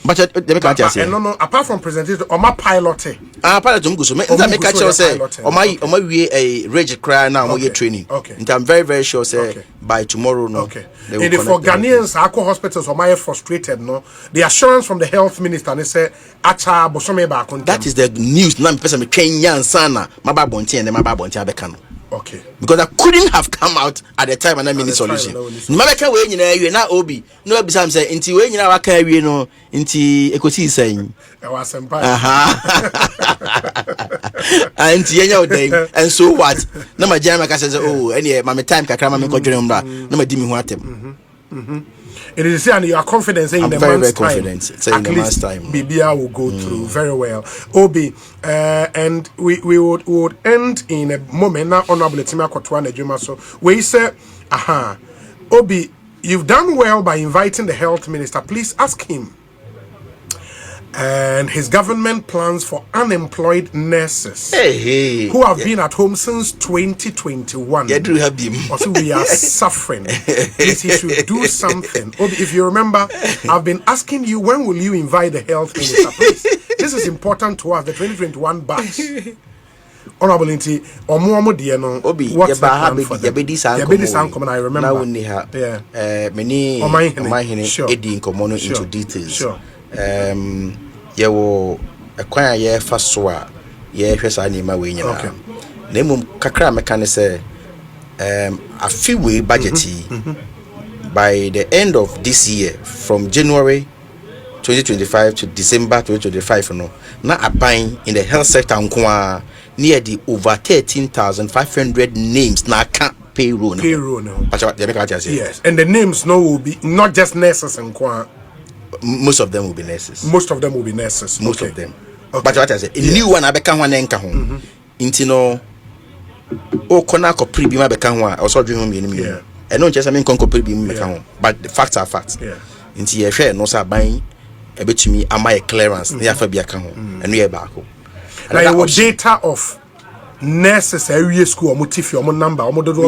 But let me count say. No, apart from presentation or my pilot. Pilot go so me make catch say or my we a rage cry now mo training. Okay. And I'm very very sure say by tomorrow no. Okay. And for Ghanaians aqua hospitals or my frustrated no the assurance from the health minister and they say acha bosome ba kontam. That is the news na me person me Kenya sana maba bonti and maba bonti abeka no. Okay. Because I couldn't have come out at the time and I mean the solution. Mabeka we nyina you na obi no be sam say nti we nyina waka we no nti ekosi saying. E was sempa. And yenya odai and so what? Na ma jama ka say oh any ma me time kakra ma me ko dwene mbra na ma di me ho atem. It is and you are confident saying the very, man's very confident saying the man's time. BBR will go through very well. Obi, and we would end in a moment now. Honorable Timia Kotwana Juma. So we say, Obi, you've done well by inviting the health minister. Please ask him and his government plans for unemployed nurses who have been at home since 2021. Also, we are suffering. Please, he should do something. If you remember, I've been asking you, when will you invite the health minister? Please, this is important to us, the 2021 batch. Honorable Inti, Omo dear no. Obi, what's the plan for them? I remember. Yeah. Many sure. Into details. Sure. Yewo ekwan ye fa so a ye hwesa anima we nyina na emum kakra meka ne say afiwe budget by the end of this year from January 2025 to December 2025 no na aban in the health sector nko near the over 13,500 names na account payroll no. Yes, and the names no will be not just nurses nko. Most of them will be nurses. Most of them will be nurses. Most of them. Okay. But what I say, a new one abeka ho nenka ho. Inti no o kona ko pribi ma beka ho a also dwe ho mienu mienu. E no nche say men kon ko pribi ma beka ho. But the facts are facts. Inti ye hwe no say ban e betumi ama clearance na ya fa bia ka ho. Eno ye ba ko. Now your data of nurses area school omo tifi omo number omo dodo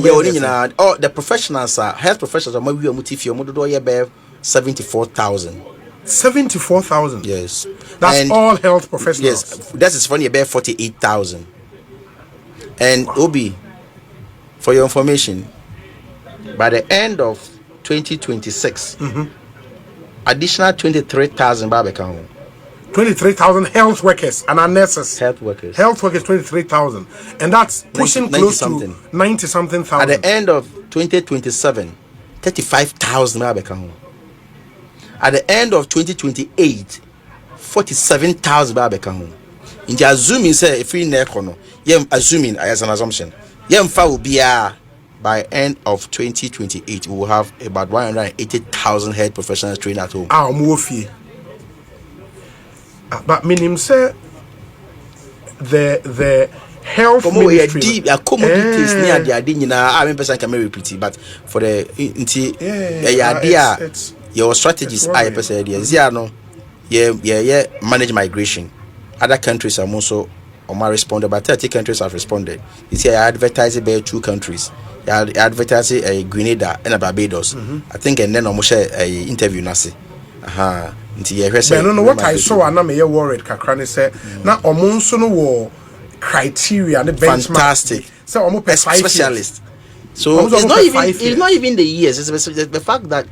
all the professionals are health professionals omo wi omo tifi omo dodo ye be 74,000. 74,000. Yes. That's and all health professionals. Yes. That is funny about 48,000. And Obi, for your information, by the end of 2026, additional 23,000 Babacon. 23,000 health workers and our nurses. Health workers 23,000. And that's pushing 90, close 90 to 90 something thousand. At the end of 2027, 35,000 bɛka ho. At the end of 2028, 47,000 bɛka ho. In the assuming say if we no, assuming as an assumption, will be by end of 2028 we will have about 180,000 head professionals trained at home. But minimum say the health ministry deep commodities near the idea I mean person can repeat but for the idea your strategies I person idea no manage migration. Other countries are also responded, but 30 countries have responded. You see, I advertise about 2 countries. I advertise a Grenada and a Barbados. I think, and then almost a interview nasi. I don't know what I saw, and I'm worried. Kakrani said, "Now, almost no criteria and the benchmark. Fantastic. So, almost a specialist. So it's not even the years. It's the fact that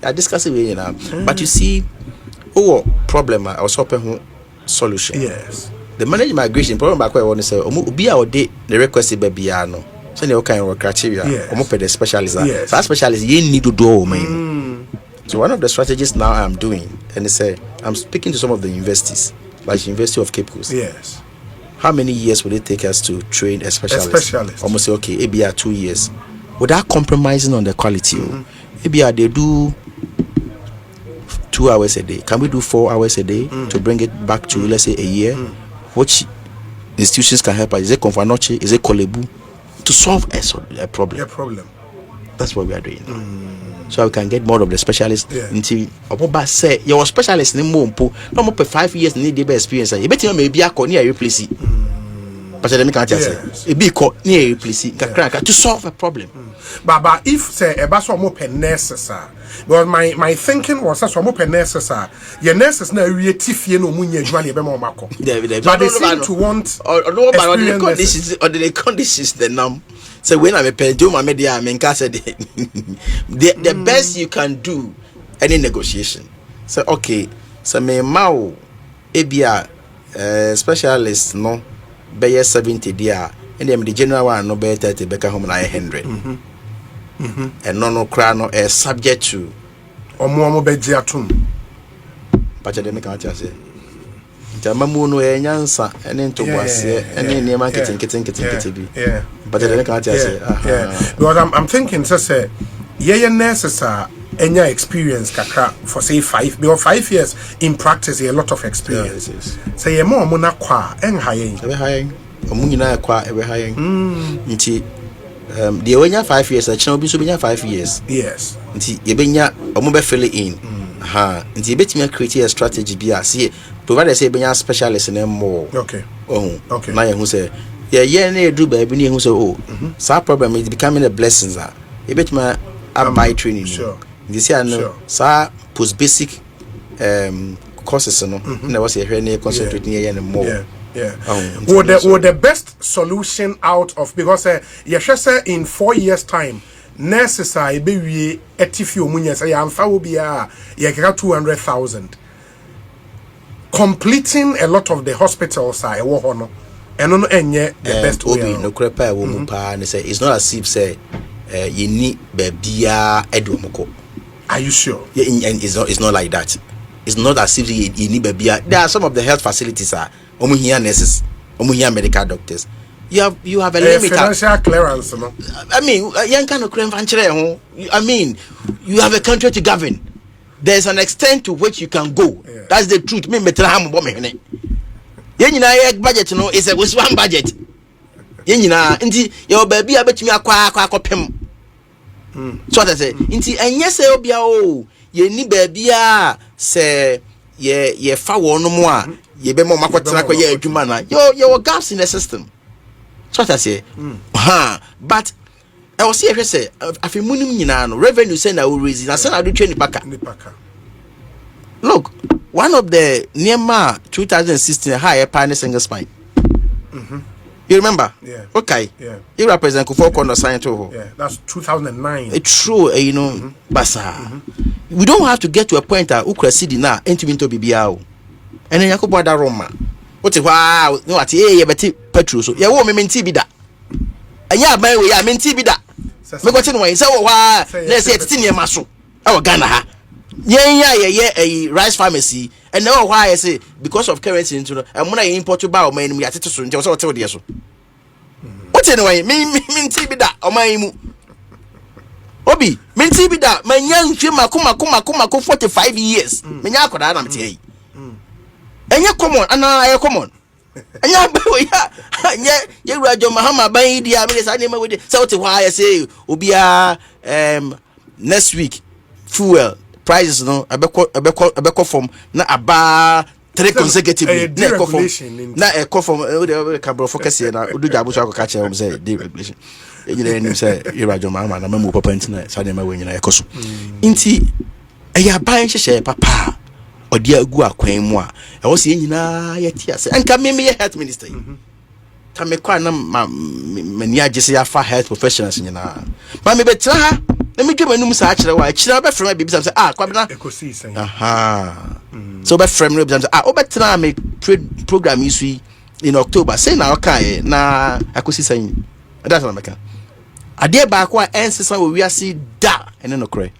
I discuss it with you now. But you see, problem I was hoping solution. Yes. The managed migration problem back where I want to say, be our day the request be no. So they kind of criteria. The specialist. Yes. So that specialist you need to do man. So one of the strategies now I'm doing, and they say I'm speaking to some of the universities, like University of Cape Coast. Yes. How many years would it take us to train a specialist? Almost say okay, maybe 2 years. Without compromising on the quality. Maybe they do 2 hours a day. Can we do 4 hours a day to bring it back to let's say a year? Which institutions can help us? Is it Konfanoche? Is it Kolebu? To solve a problem. A problem. That's what we are doing. So we can get more of the specialists. Until Oboba say your specialist in Mumpo, no more 5 years need the experience. You better maybe a near replace it. But let me can't say it be near replace it to solve a problem. But if say a basso more pen nurses well my thinking was as more pen nurses your nurses now we tiffy no munya jwani be mo mako. But they seem to want no but on the conditions the numb. So when I'm a pen do my media I mean the best you can do any negotiation. So okay, so me mau ebia specialist no be 70 dia and then the general one no be 30 be home na 100. And no crown is subject to omo be giatum. But they make an say. Tamamu no enyansa ene to wase ene niam kitten bi. But they make an say. Because I'm thinking say nurses are any experience kakra for say 5 years in practice a lot of experience. Say more mona kwa enhayen. Ebe hayen. Omu nyina kwa ebe hayen. Nti the when 5 years I channel be so be 5 years. Yes. Nti ye benya omo be fill in. Nti ye betimi create a strategy bi ase provide say benya specialist in more. Okay. Okay. Na ye hu say ye na edu ba bi na ye hu say so problem is becoming a blessing ye betimi buy training. Sure. This year no sa post basic courses no na was here na concentrate near and more. Would the best solution out of because in 4 years time nurses are be we etifi omunya say amfa wo bia ye keka 200,000 completing a lot of the hospitals are ewo ho no eno no enye the best way no krepa wo mu pa and say it's not as if say you need bia edumko. Are you sure? Yeah, and it's not like that. It's not as if you need bia. There are some of the health facilities are here nurses, here medical doctors. You have a limit. Financial clearance, no? I mean, I mean, you have a country to govern. There's an extent to which you can go. That's the truth. Me metraham bo me hene. Yen budget no is a one budget. Yen nyina nti your baby abetumi akwa so that say nti enye say obia o ye ni baby a say ye fa wo no mo a ye be mo makotena kwa ye adwuma na your gaps in the system. So that say but I was here say afi munim nyina no revenue say na we raise na say na do train paka. Look, one of the Nema 2016 high pioneer single spine. You remember? Yeah. Okay. Yeah. You represent Kufo Kono Science. Yeah, that's 2009. It's true, you know, Basa. We don't have to get to a point that Ukra City now into BBAO. And then Yakuba da Roma. What wow, no, at a petrol. So, yeah, woman mean Tibida. And yeah, by way, I mean Tibida. me go tin wan say wa let's say titi niema so e Ghana ha ye a rice pharmacy and now why I say because of currency into and when I import to buy man we atete so nti so tell dey so what anyway me nti bi da o man mu obi me nti bi da man nya nhwe makoma 45 years me nya akoda na mte yi enye common ana ye common enya ba ya ye rajo mahama ban di a me say na we dey say what why I say obia next week fuel prices no abeko from na aba 3 consecutively na eko from na eko from the cabro focus here na odu jabo so akaka che say deregulation enyina nim say irajo mama na mamu papa ntina sa dem we nyina eko so nti eya ban hyehyɛ papa odi agu akwan mu a e wo se nyina yeti ase anka me health minister ta me kwa na mani agese ya fa health professionals nyina ma me betra ha na me dwa manum sa akere wa akira be frem be bisam say Kwabena ekosi sen so be frem no bisam say obetra me program isu in October say na okay na akosi sen that's what make ade ba ko ensesa wo wiase da ene no kore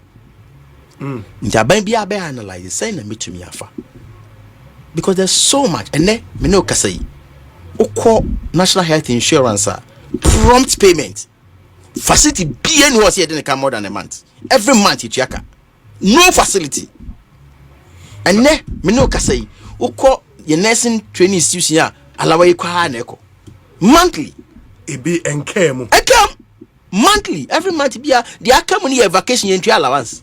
njaban bia be analyze say na metumi afa because there's so much ene me no kasai ukọ national health insurance prompt payment facility BN was here didn't come more than a month. Every month you check. No facility. And ne me no ka say ukọ your nursing training institution ya alawa ikwa na eko. Monthly. E be enke mu. Ekam monthly every month bia the account money vacation entry allowance.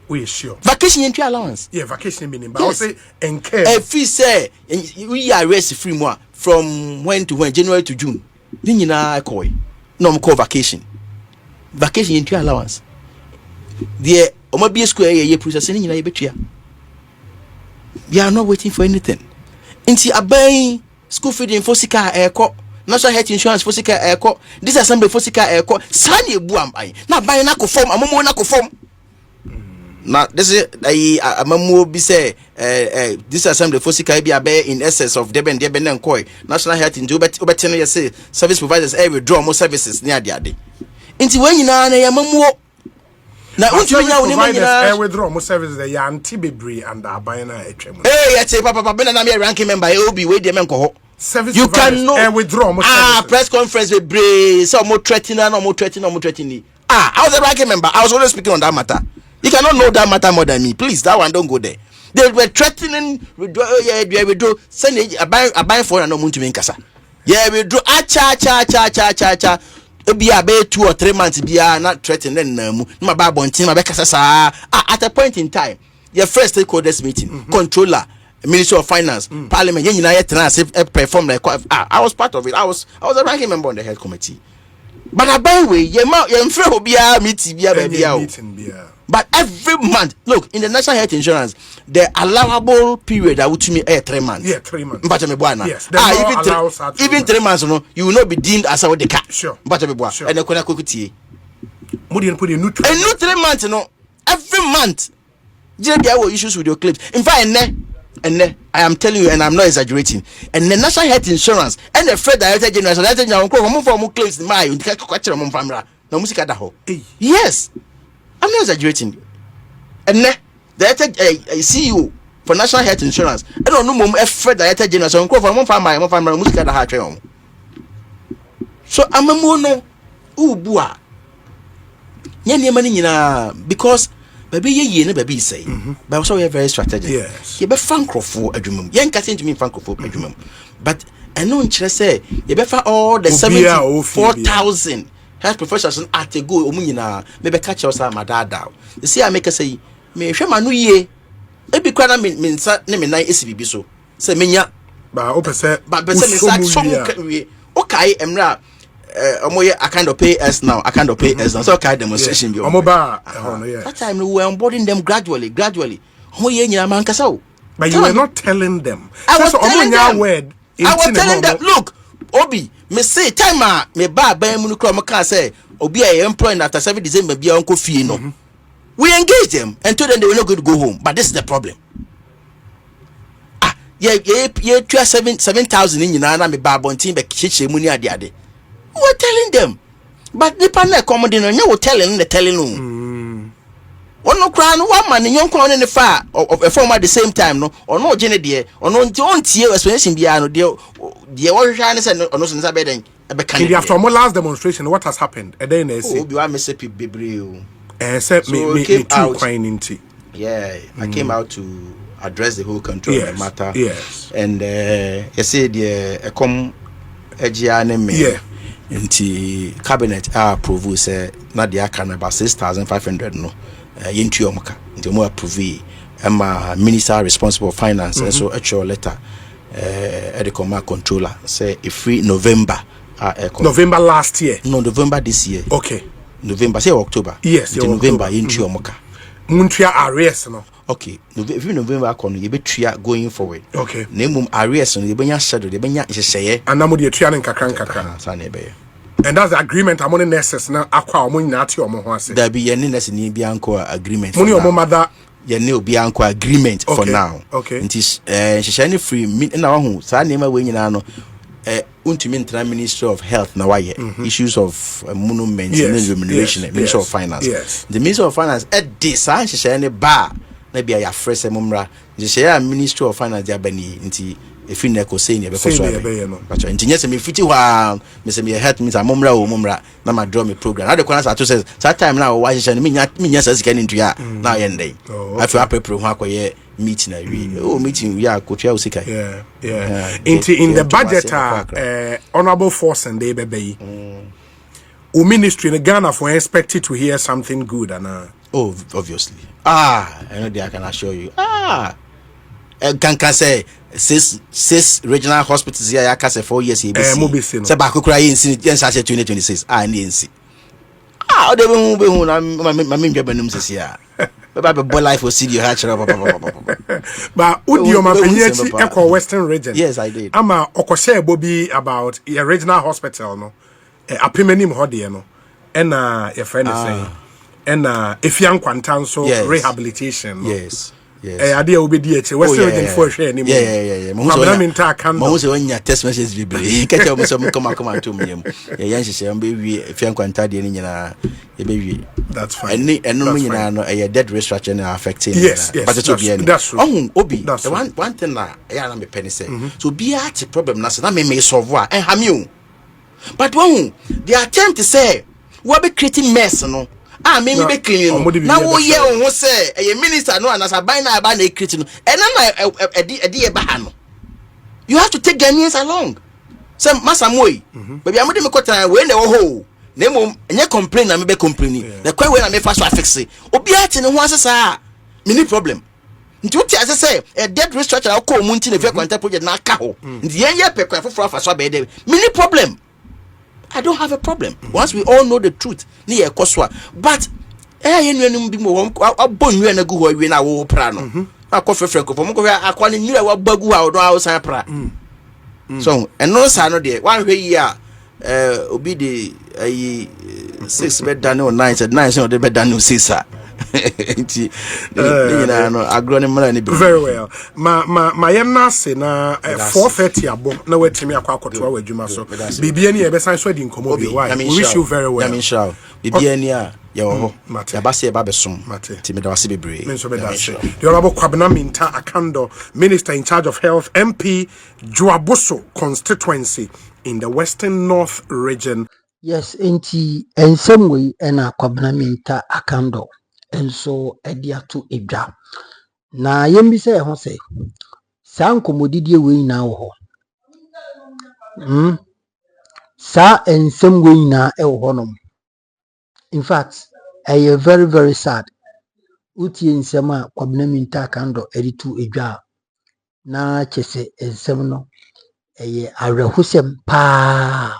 We sure. Vacation entry allowance. Yeah, vacation meaning but I say enke. If fee say we are rest free more from when to when January to June. Ni nyina ekoi. No mo call vacation. Vacation entry allowance. The Omabia Square ye process ni nyina ye betua. We are not waiting for anything. Inti aban school feeding for sika eko, national health insurance for sika eko, this assembly for sika eko, sani ebu amban. Na ban na ko form, amomo na ko form. Na this is amamu bi say this assembly for sika bi abe in excess of deben nkoi. National health insurance obetene ye say service providers withdraw more services ni ade. Inti when nyina na ya mamuo na untumi nya woni nyina withdraw mo services the ya anti bebre and aban na etwem yete papa bena na me ranking member obi we de menko ho service you can no withdraw mo services press conference bebre so mo threatening I was a ranking member. I was always speaking on that matter. You cannot know that matter more than me. Please, that one don't go there. They were threatening withdraw send aban for no muntumi nkasa withdraw cha be about 2 or 3 months be not threatening them my babontin my bekasa at a point in time your first stakeholders meeting controller Ministry of Finance Parliament perform like I was part of it. I was a ranking member on the health committee but a by way meeting but every month look in the national health insurance the allowable period that would to me 3 months. Yeah, 3 months. But yes, even 3 months no you will not be deemed as a the cat. Sure. But sure. And put a 3 months no every month. JBI will issues with your claims. In fact, and I am telling you, and I'm not exaggerating. And the national health insurance and the Federal Director General, claims my yes, I'm not exaggerating. And the CEO for national health insurance, I don't know Federal Director General, so I'm a mono ubua. Yen money because baby ye na baby say but also we are very strategic. Yes, you be francofo adwumam yen ka to me francofo adwumam but I know nkyere say you be fa all the 74,000 health professionals at a go omu nyina me be catch us madada you see I make say me hwe ma no ye e bi kwa na me nsa ne me nan esibibi so say menya ba o pese me sa so we okay emra omoye Akando pay us now so okay demonstration bi omoba that time we were onboarding them gradually omoye nyina man kasa o but you were not telling them I was telling them look obi me say time me ba ban mu no kro mo kan say obi a employed after 7 December bia onko fie no we engaged them and told them they were not going to go home but this is the problem yeah 7,000 nyina na me ba bontin be chiche mu ni ade we were telling them but nipa na comedy no you telling the telling no ono kra no one man nyonko on ne fa of form at the same time no ono gene de ono nti ontie explanation bia no de wo hwehwa ne se ono so nsa be den be kan in the after my last demonstration what has happened and then they say obi wa me se bebre o say me too crying into I came out to address the whole country on the matter. Yes. And I said I come egia ne me. Yeah. Nti cabinet approve say na dia kan about 6,500 no. Yintu omuka. Nti mo approve minister responsible for finance and so actual letter the command controller say if free November November last year. No, November this year. Okay. November say October. Yes, November yintu omuka. Muntia arrears no. Okay, if November you be tria going forward. Okay. Name arrears no you be shadow, you be nhye. And namu de tria nkakran. Sa na be. And that's the agreement among the nurses na akwa omo nyina ati omo ho ase. There be ye nurse ni bi anko agreement. Money omo mother ye ne obi anko agreement for now. Okay. Nti nhye free na wa hu sa na we nyina no untimi ntra Ministry of Health na why issues of monuments and remuneration Ministry of Finance. Yes. The Ministry of Finance at this nhye ba na bia ya fresh mumra nhye Ministry of Finance dia bani nti efi na ko say ne be ko so but nti nyese me fiti wa me say me health me say mumra na ma draw me program na de kwana sa to say that time na wa nhye ne me nya sa sika ni ntua na ye ndai afi apepro ho akoye meeting meeting we are coach usika in the budget honorable force and they baby ministry in Ghana for expected to hear something good and obviously I know they can assure you can say six regional hospitals here can say 4 years ABC say back kura in 2026 NC they be hu na ma me banum sisi Baba life was see hatch but Udio Mapenyechi Echo Western region. Yes, I did. Ama okoshe bobi about your regional hospital no. Apimenim hodi no. And your friend is saying. And Efian Kwantanso rehabilitation. No? Yes. Yes. Ade obi di eche Western region for share anymore. Yeah. Kwabena Mintah Akando. Mo se onya text message libre. Keke mo se mo come to me. Yan hye mbe wi Efian Kwanta de ni nyina e be wi. That's fine. And no nyina no dead restructuring affecting. Yes. But it will be any. That's true. Obi. One thing na na me penny say. So be at problem na say na me solve wa en ham you. But when the attempt to say we be creating mess no. Me be clean na wo ye wo say e minister no anasa ban na ba na create no and na e ba ha no you have to take Ghanaians along say masamoy baby amode me kota we na wo ho na mom enye complain na me be complain na kwa we na me fa so affix obi ati ne ho asesa me ni problem nti uti asese e debt restructure akọ mu nti na fe kwanta project na aka ho nti yen ye pe kwa foforo afa so be de me ni problem. I don't have a problem. Once we all know the truth, ni e koswa. But yenu bi mo abonu na gu ho wi na wo pra no. Akofefre ko mo ko akwa ni nira wa bagu ha do awsan pra. So eno sa no de wan hwe yi a obi de 6 bed down or 9 said 9 so de bed down 6 ah. Very well. My yena say na 4:30 abo na wetimi akwakoto awadwuma so. Bibia ni e be san so di nkomo bi. Why? We wish you very well. Yamin Bibia ni a ye wo ho. Ya ba se e ba besom. Ti me da wase bebre. The Honorable Kwabena Mintah Akando, Minister in charge of Health, MP Juaboso constituency in the Western North region. Yes, enti ensem we na Kwabena Mintah Akando. Enso ediato edwa na yembise ho se sa nkomodidie we na wo ho sa ensem we na e wo honom. In fact I am very very sad utie nsem a Kwabena Mintah Akando editu edwa na chese ensem no arehosem pa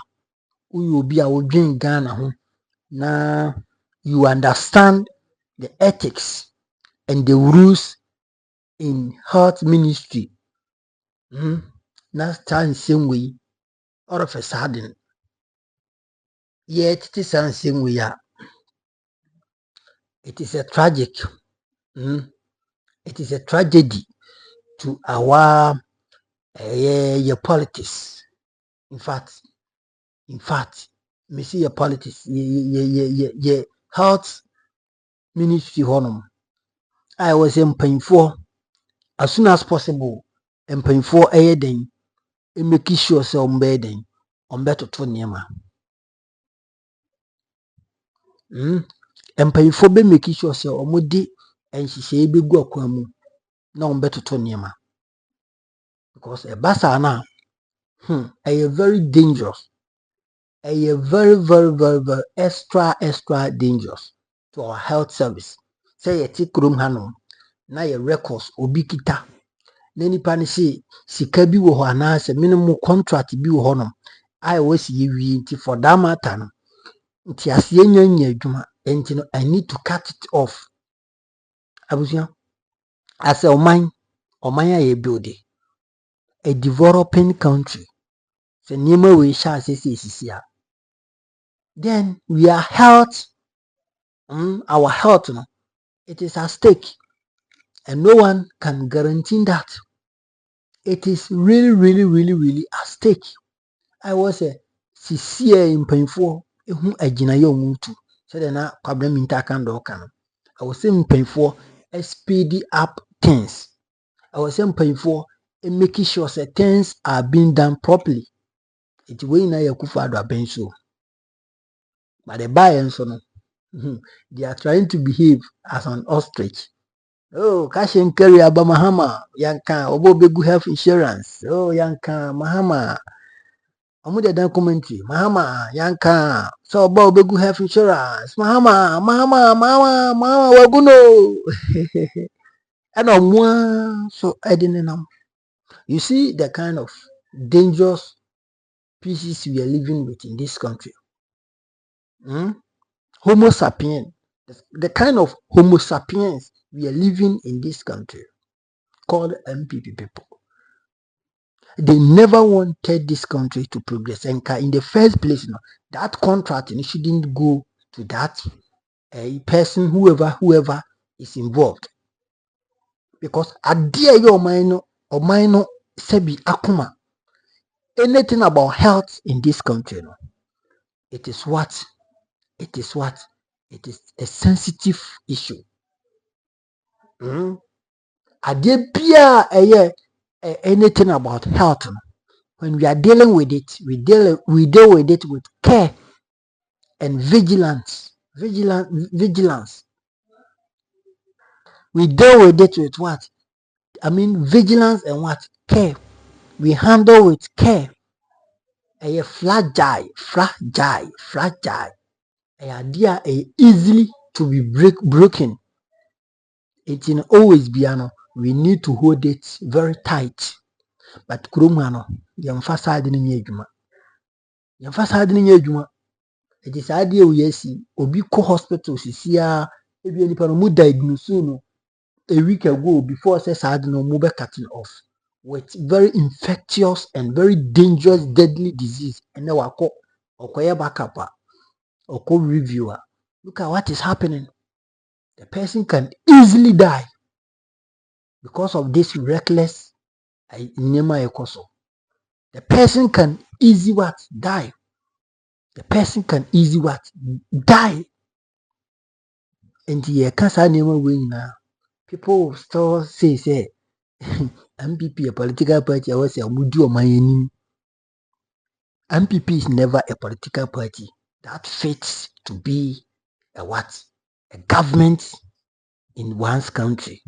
uyo obi a wodwen Ghana ho na you understand the ethics and the rules in health ministry. That's time same way. All of a sudden, yet it is the same way. It is a tragic. It is a tragedy to our politics. In fact, me see your politics, ye health ministry honum. I was mpanyinfoɔ as soon as possible. Mpanyinfoɔ ɛyɛ den, make sure sɛ ɔmbɛyɛ den, ɔmbɛtoto nneɛma. Mpanyinfoɔ bɛ make sure sɛ ɔmode nhyehyɛe bɛgu akwan mu na ɔmbɛtoto nneɛma. Because ɛba saa na ɛyɛ very dangerous. Ɛyɛ very extra dangerous to our health service. Sɛ yɛte kurom hanom na yɛ records obi kita na nipa ne se sika bi wɔ hɔ anaasɛ minimum contract bi wɔ hɔ nom a ɛwɔ si yɛwie nti for that matter no nti aseɛ nya adwuma nti no I need to cut it off. Abusua as a ɔman a yɛ build a developing country sɛ nneɛma wei hyɛ ase sɛ esisi a then our health no, it is at stake and no one can guarantee that. It is really at stake. I was a sincere in painful who a ginayo mutu said na Kwabena Mintah Akando can. I was saying painful speedy up things. I was saying painful and making sure that things are being done properly. It's way na yakufado abenso. But the buyers they are trying to behave as an ostrich. Oh, cash and carry Aba Mahama, Yanka, Obo Begu health insurance. Oh, Yanka, Mahama. Amude dan commentary. Mahama, Yanka. So Obo Begu health insurance. Mahama, Waguno. And so I didn't know. You see the kind of dangerous species we are living with in this country. Homo sapiens. The kind of Homo sapiens we are living in this country called MPP people. They never wanted this country to progress. And in the first place, that contract shouldn't go to that person, whoever is involved. Because at the minor sebi akuma, anything about health in this country, it is a sensitive issue. Anything about health, when we are dealing with it, we deal with it with care and vigilance. We deal with it with what? Vigilance and what? Care. We handle with care. A fragile. A idea easily to be broken. It will always be we need to hold it very tight. But kurumano, the emphasize in yejuma. It is idea we see obi ko hospital sisia ebi enipa no mu diagnose no a week ago before says I no mu be cutting off with very infectious and very dangerous deadly disease and now okoye backup oko reviewer. Look at what is happening. The person can easily die because of this reckless nyema ekoso. The person can easily die. The person can easily die. And the cancer never win now. People still say MPP a political party. I was say Mudu or my MPP is never a political party that fits to be a government in one's country.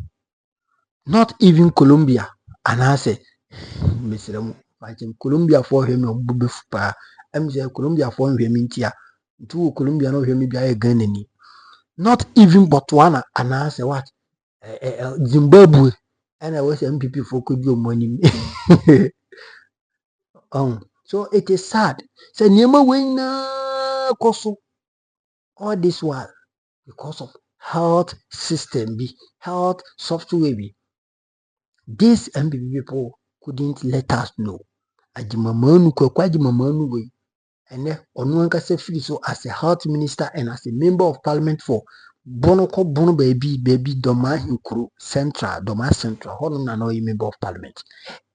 Not even Colombia. And I say, Mr. Colombia for him on Bubefupa. I'm saying Colombia for him Mintia. Two Colombia no him be a gun any. Not even Botswana. And I say what? Zimbabwe. And I was MPP for could do money. So it is sad. Say Nema Wayna Koso all this while because of health system health software These MPP people couldn't let us know. Ajimamanu kwajimamanu we and onuankase free so as a health minister and as a member of parliament for bono baby doma hinkuru doma central hono na no member of parliament.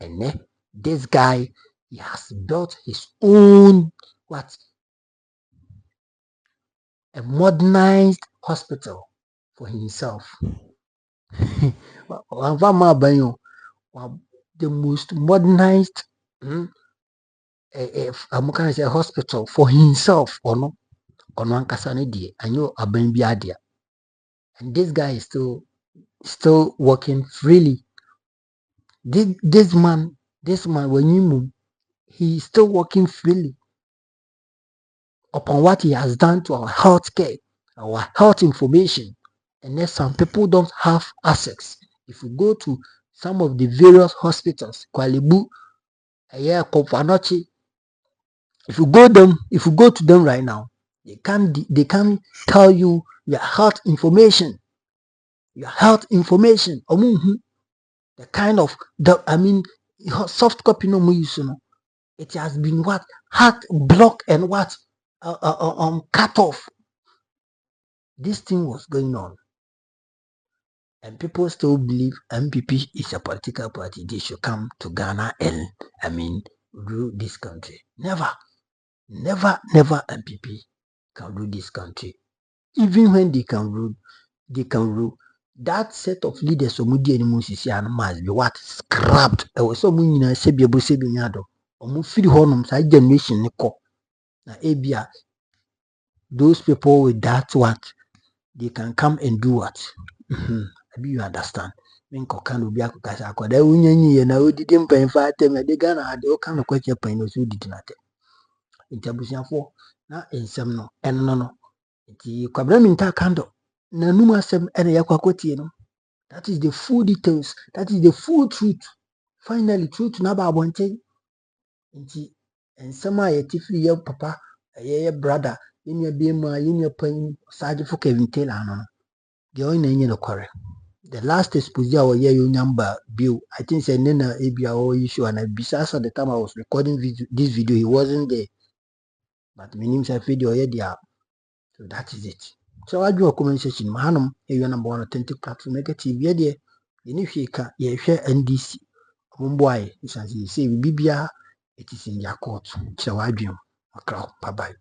And this guy, he has built his own a modernized hospital for himself. The most modernized I'm kind of say hospital for himself or no and this guy is still working freely. This man when you move, he is still working freely upon what he has done to our health care, our health information. And then some people don't have access. If you go to some of the various hospitals, Kwalibu, Kopanochi, if you go to them right now, they can't tell you your health information. The kind of soft copy no more use. It has been hacked, blocked, and cut off. This thing was going on, and people still believe MPP is a political party. They should come to Ghana and rule this country. Never MPP can rule this country. Even when they can rule. That set of leaders must be scrapped. So generation those people with that they can come and do what? You understand? When Kokano be akukasa akwada unyenyi na odidi mpanfa atem de Ghana ade o kan kwache pan no so didi na tem. Intabusiafo na ensem no enno no. Nti Kwabena Mintah Akando na num asem ene yakwakotie no. That is the full details. That is the full truth. Finally, truth na ba abonten. Nti ensem a yetifiri ye papa, ye brother, ye bema, ye pan Sergeant for Kevin Taylor no. The only no correct. The last exposure was here number bill. I think say Nena ABO issue, and besides at the time I was recording this video, he wasn't there. But my name is video there. So that is it. So I do a comment section. Mahanum, you number one authentic platform negative. Yeah, there. You share NDC. Boy, you say Bibia, it is in your court. So I do. Bye bye.